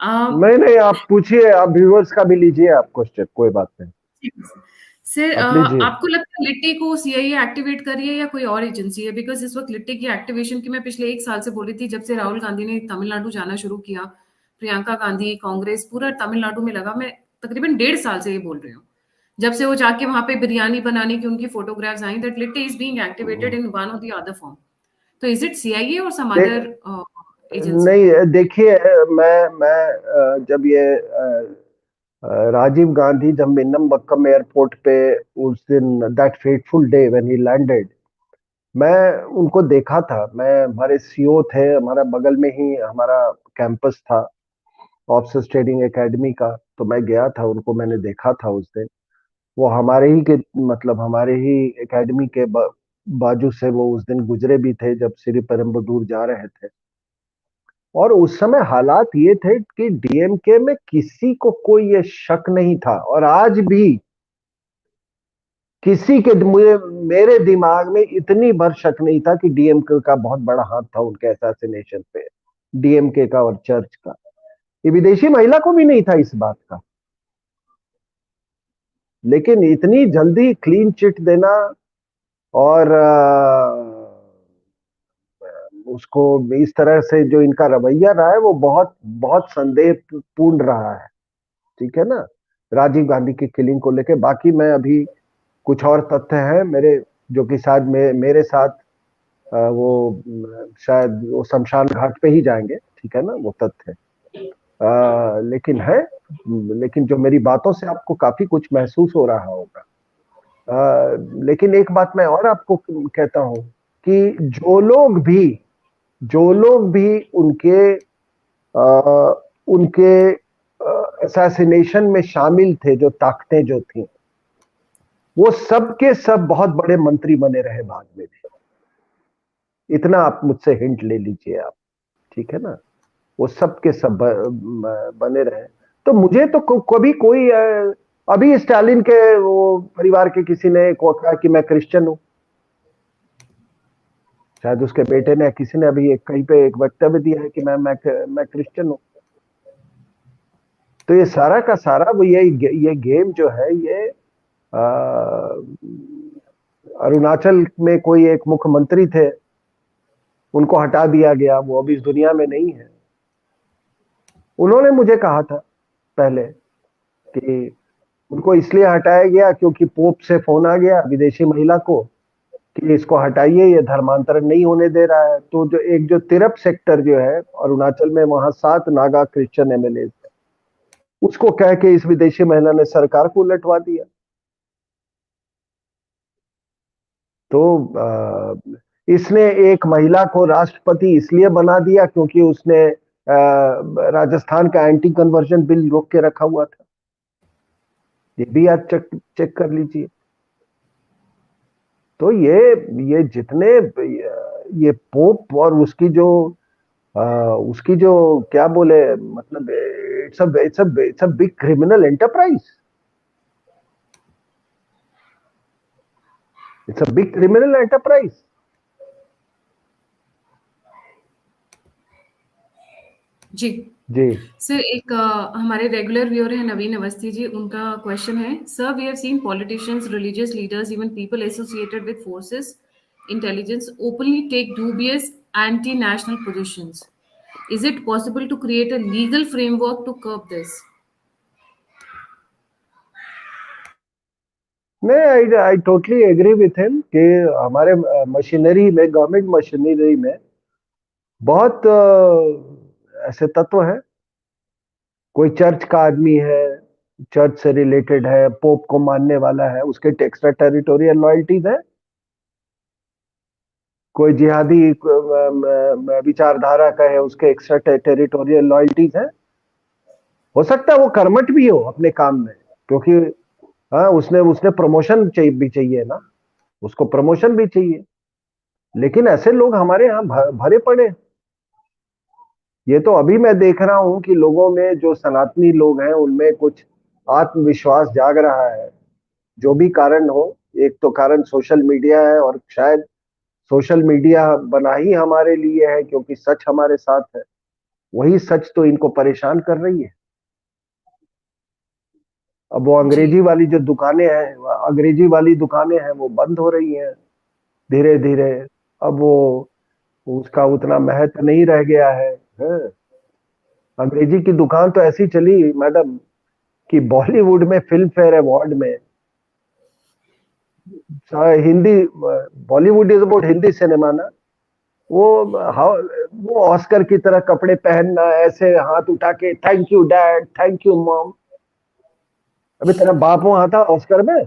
नहीं नहीं, आप पूछिए, आप व्यूअर्स का भी लीजिए आप क्वेश्चन, कोई बात नहीं। सर, आप लीजिए। आपको लगता है लिट्टी को सीआईए एक्टिवेट कर रही है या कोई और एजेंसी है? बिकॉज इस वक्त लिट्टी की एक्टिवेशन की मैं पिछले 1 साल से बोल रही थी, जब से राहुल गांधी ने तमिलनाडु जाना शुरू किया, प्रियंका गांधी, कांग्रेस पूरा तमिलनाडु में लगा। मैं तकरीबन 1.5 साल से ये बोल रही हूँ, जब से वो जाके वहां पे बिरयानी बनाने की उनकी photographs I, that litti is being activated in one और द अदर फॉर्म। तो इज इट सीआईए और सम दे, अदर एजेंसी? नहीं देखिए, मैं जब ये राजीव गांधी जब मिन्नमबक्कम एयरपोर्ट पे, उस दिन, that fateful day when he landed, मैं उनको देखा था। मैं, हमारे सीईओ थे, हमारा बगल में ही हमारा कैंपस था ऑफिसर्स ट्रेनिंग एकेडमी का, तो मैं गया था, उनको मैंने देखा था उस दिन। वो हमारे ही के, मतलब हमारे ही एकेडमी के बाजू से वो उस दिन गुजरे भी थे जब श्री पेरुम्बदूर जा रहे थे। और उस समय हालात ये थे कि डीएमके में किसी को कोई ये शक नहीं था, और आज भी किसी के, मुझे, मेरे दिमाग में इतनी भर शक नहीं था कि डीएमके का बहुत बड़ा हाथ था उनके असैसिनेशन पे, डीएमके का और चर्च का। ये विदेशी महिला को भी नहीं था इस बात का। लेकिन इतनी जल्दी क्लीन चिट देना, और उसको इस तरह से जो इनका रवैया रहा है, वो बहुत बहुत संदेहपूर्ण रहा है। ठीक है ना, राजीव गांधी की किलिंग को लेके। बाकी मैं अभी, कुछ और तथ्य हैं मेरे, जो कि शायद मेरे साथ वो शायद वो शमशान घाट पे ही जाएंगे, ठीक है ना, वो तथ्य। लेकिन है, लेकिन जो मेरी बातों से आपको काफी कुछ महसूस हो रहा होगा। लेकिन एक बात मैं और आपको कहता हूं कि जो लोग भी उनके असैसिनेशन में शामिल थे, जो ताकतें जो थी, वो सब के सब बहुत बड़े मंत्री बने रहे बाद में भी। इतना आप मुझसे हिंट ले लीजिए आप, ठीक है ना। वो सब के सब बने रहे। तो मुझे तो कभी कोई अभी स्टालिन के वो परिवार के किसी ने को कहा कि मैं क्रिश्चियन हूं। शायद उसके बेटे ने, किसी ने अभी कहीं पे एक वक्तव्य दिया है कि मैं क्रिश्चियन हूं। तो ये सारा का सारा वो ये गेम जो है, ये अरुणाचल में कोई एक मुख्यमंत्री थे, उनको हटा दिया गया, वो अभी इस दुनिया में नहीं है। उन्होंने मुझे कहा था पहले कि उनको इसलिए हटाया गया क्योंकि पोप से फोन आ गया विदेशी महिला को कि इसको हटाइए, ये धर्मांतरण नहीं होने दे रहा है। तो जो तिरप सेक्टर जो है अरुणाचल में, वहां 7 नागा क्रिश्चियन एमएलए, उसको कह के इस विदेशी महिला ने सरकार को उलटवा दिया। तो इसने एक महिला को राष्ट्रपति इसलिए बना दिया क्योंकि उसने राजस्थान का एंटी कन्वर्जन बिल रोक के रखा हुआ था। ये भी आप चेक कर लीजिए। तो ये जितने ये पोप और उसकी जो क्या बोले, मतलब it's a big criminal enterprise. It's a big criminal enterprise. जी जी। सर, एक हमारे रेगुलर व्यूअर है नवीन अवस्थी जी, उनका क्वेश्चन है, sir we have seen politicians, religious leaders, even people associated with forces intelligence openly take dubious anti-national positions. Is it possible to create a legal framework to curb this? नहीं, I totally agree with him कि हमारे मशीनरी में, गवर्नमेंट मशीनरी में बहुत ऐसे तत्व हैं। कोई चर्च का आदमी है, चर्च से रिलेटेड है, पोप को मानने वाला है, उसके एक्स्ट्रा टेरिटोरियल लॉयल्टीज है। कोई जिहादी विचारधारा का है, उसके एक्स्ट्रा टेरिटोरियल लॉयल्टीज है। हो सकता है वो कर्मठ भी हो अपने काम में, क्योंकि हाँ, उसने उसने प्रमोशन भी चाहिए ना, उसको प्रमोशन भी चाहिए। लेकिन ऐसे लोग हमारे यहाँ भरे पड़े। ये तो अभी मैं देख रहा हूं कि लोगों में, जो सनातनी लोग हैं, उनमें कुछ आत्मविश्वास जाग रहा है। जो भी कारण हो, एक तो कारण सोशल मीडिया है, और शायद सोशल मीडिया बना ही हमारे लिए है क्योंकि सच हमारे साथ है। वही सच तो इनको परेशान कर रही है। अब वो जी अंग्रेजी वाली जो दुकानें हैं, अंग्रेजी वाली दुकानें हैं, वो बंद हो रही हैं धीरे धीरे। अब वो उसका उतना महत्व नहीं रह गया है। अंग्रेजी की दुकान तो ऐसी चली मैडम कि बॉलीवुड में फिल्म फेयर अवार्ड में Hindi, Bollywood is about Hindi cinema ना, वो वो ऑस्कर की तरह कपड़े पहनना, ऐसे हाथ उठा के thank you dad, thank you mom. अभी तेरा बाप वहां था ऑस्कर में?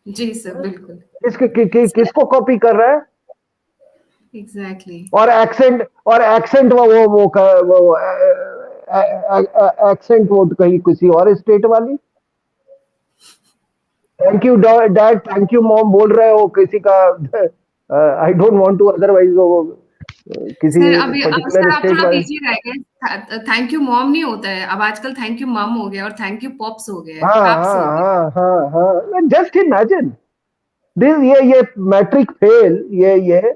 जी सर, बिल्कुल सर, किसको कॉपी कर रहा है? एग्जैक्टली। और एक्सेंट वो एक्सेंट वो कहीं किसी और स्टेट वाली। Thank you dad, thank you mom बोल रहे हो किसी का। I don't want to, otherwise वो किसी सर अभी अब पर्टिकुलर सर आप स्टेट थोड़ा वाले। बिजी रह गए, थैंक यू मॉम नहीं होता है अब, आजकल थैंक यू मम हो गया और थैंक यू पॉप्स हो गया है, हाँ पैप्स हाँ हो गया। हाँ हाँ हाँ, जस्ट इमेजिन दिस, ये मैट्रिक फेल, ये है।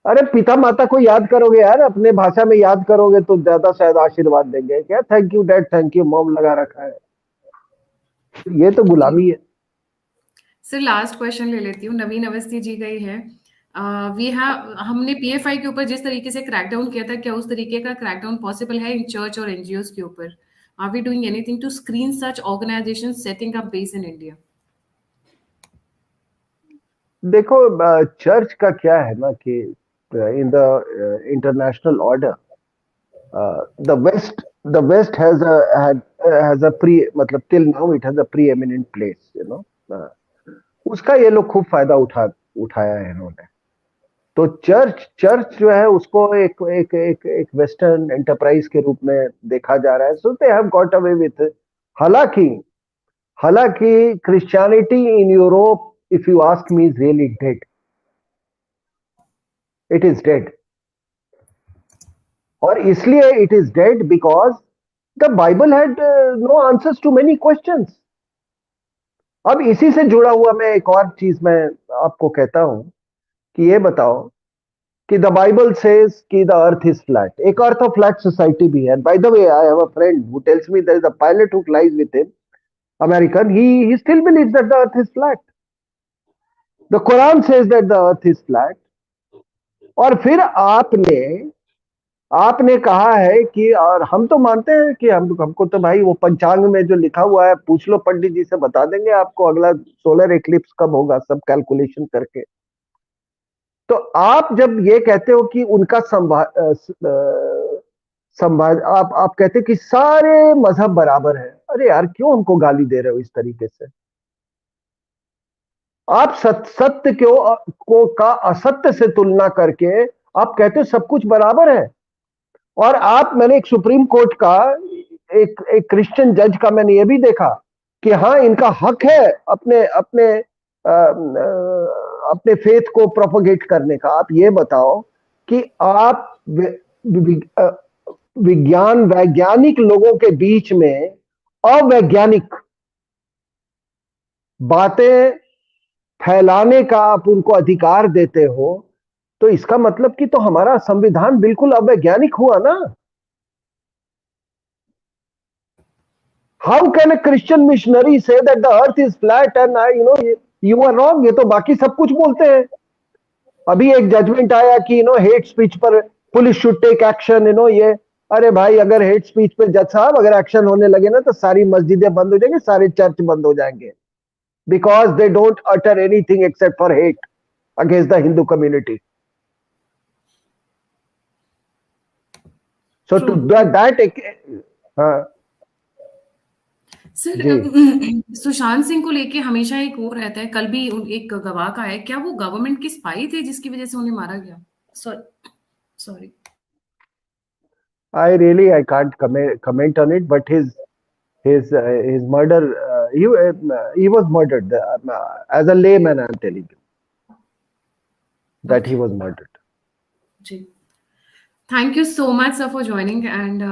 अरे पिता माता को याद करोगे यार, अपने भाषा में याद करोगे तो ज्यादा शायद आशीर्वाद देंगे। क्या thank you dad, thank you mom लगा रखा है? ये तो जी गुलामी है। सर, लास्ट क्वेश्चन ले लेती हूँ, नवीन अवस्थी जी गई है। वी हैव हमने पीएफआई के ऊपर जिस तरीके से क्रैकडाउन किया था, क्या उस तरीके का क्रैकडाउन पॉसिबल है इन चर्च और एनजीओज के ऊपर? Are we doing anything to screen such organisation setting up base in India? देखो, चर्च का क्या है ना कि in the international order, the west has a pre, मतलब till now it has a preeminent place, उसका ये लोग खूब फायदा उठाया है इन्होंने। तो चर्च जो है उसको एक एक एक एक वेस्टर्न एंटरप्राइज के रूप में देखा जा रहा है। So they have got away with. हालांकि हालांकि Christianity in Europe, if you ask me, is really dead. It is dead. और इसलिए it is dead because the Bible had no answers to many questions. अब इसी से जुड़ा हुआ मैं एक और चीज मैं आपको कहता हूं कि ये बताओ कि द बाइबल सेज कि द अर्थ इज फ्लैट। एक अर्थ ऑफ फ्लैट सोसाइटी भी है। By the way, I have a friend who tells me there is a pilot who flies with him, American. He still believes that the earth is flat. The Quran says that the earth is flat. और फिर आपने आपने कहा है कि, और हम तो मानते हैं कि हमको तो भाई वो पंचांग में जो लिखा हुआ है, पूछ लो पंडित जी से, बता देंगे आपको अगला सोलर एक्लिप्स कब होगा, सब कैलकुलेशन करके। तो आप जब ये कहते हो कि उनका आप कहते हैं कि सारे मजहब बराबर है, अरे यार क्यों हमको गाली दे रहे हो इस तरीके से? आप सत्य का असत्य से तुलना करके आप कहते हो सब कुछ बराबर है। और मैंने एक सुप्रीम कोर्ट का, एक क्रिश्चियन जज का मैंने ये भी देखा कि हाँ इनका हक है अपने अपने अपने फेथ को प्रोपोगेट करने का। आप ये बताओ कि आप वैज्ञानिक लोगों के बीच में अवैज्ञानिक बातें फैलाने का आप उनको अधिकार देते हो, तो इसका मतलब कि तो हमारा संविधान बिल्कुल अवैज्ञानिक हुआ ना। How can a Christian missionary say that the earth is flat and you are wrong? ये तो बाकी सब कुछ बोलते हैं। अभी एक जजमेंट आया कि हेट स्पीच पर पुलिस शुड टेक एक्शन, ये अरे भाई, अगर हेट स्पीच पे जज साहब अगर एक्शन होने लगे ना तो सारी मस्जिदें बंद हो जाएंगी, सारे चर्च बंद हो जाएंगे, because they don't utter anything except for hate against the Hindu community. So True. to that sir, जी, सुशांत सिंह को लेके हमेशा एक वो रहता है, कल भी एक गवाह का है, क्या वो गवर्नमेंट की स्पाई थे जिसकी वजह से उन्हें मारा गया? Sorry. I can't comment on it, but his murder, he was murdered. As a layman, I'm telling you that he was murdered. जी, thank you so much sir for joining and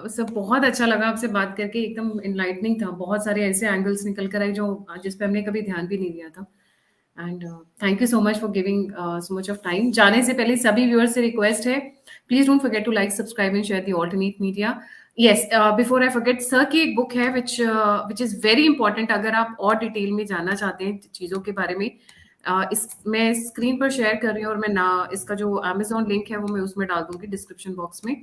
sir, बहुत अच्छा लगा आपसे बात करके, एकदम इनलाइटनिंग था, बहुत सारे ऐसे एंगल्स निकल कर आए जो जिस पे हमने कभी ध्यान भी नहीं दिया था। And thank you so much for giving so much of time. जाने से पहले सभी व्यूअर्स से रिक्वेस्ट है, please don't forget to like, subscribe and share the alternate media. Yes, before I forget, sir की एक बुक है विच इज वेरी इंपॉर्टेंट, अगर आप और डिटेल में जानना चाहते हैं चीज़ों के बारे में। मैं स्क्रीन पर शेयर कर रही हूँ, और मैं ना इसका जो अमेजोन लिंक है वो मैं उसमें डाल दूंगी डिस्क्रिप्शन बॉक्स में।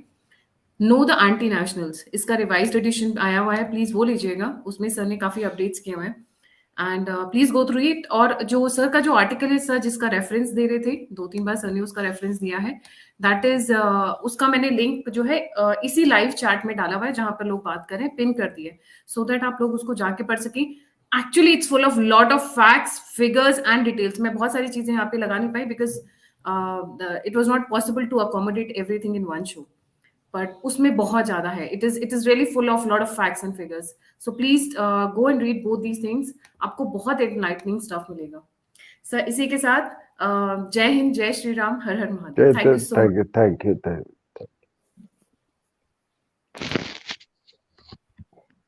नो द एंटी नेशनल्स, इसका रिवाइज्ड एडिशन आया हुआ है, प्लीज वो लीजिएगा, उसमें सर ने काफी अपडेट्स किए हुए हैं। And please go through it. और जो सर का जो आर्टिकल है, सर जिसका रेफरेंस दे रहे थे, 2-3 बार सर ने उसका रेफरेंस दिया है, दैट इज उसका मैंने लिंक जो है इसी लाइव चैट में डाला हुआ है जहां पर लोग बात कर रहे हैं, पिन कर दिए, सो दैट आप लोग उसको जाके पढ़ सकें। Actually it's full of lot of facts, figures and details. मैं बहुत सारी चीजें यहाँ पे लगा नहीं पाई because it was not possible to accommodate everything in one show, but उसमें बहुत ज्यादा है। It is really full of lot of facts and figures, so please go and read both these things, आपको बहुत एनलाइटनिंग स्टफ मिलेगा। सर, इसी के साथ जय हिंद, जय श्री राम, हर हर Mahadev. Thank you so much. Thank you.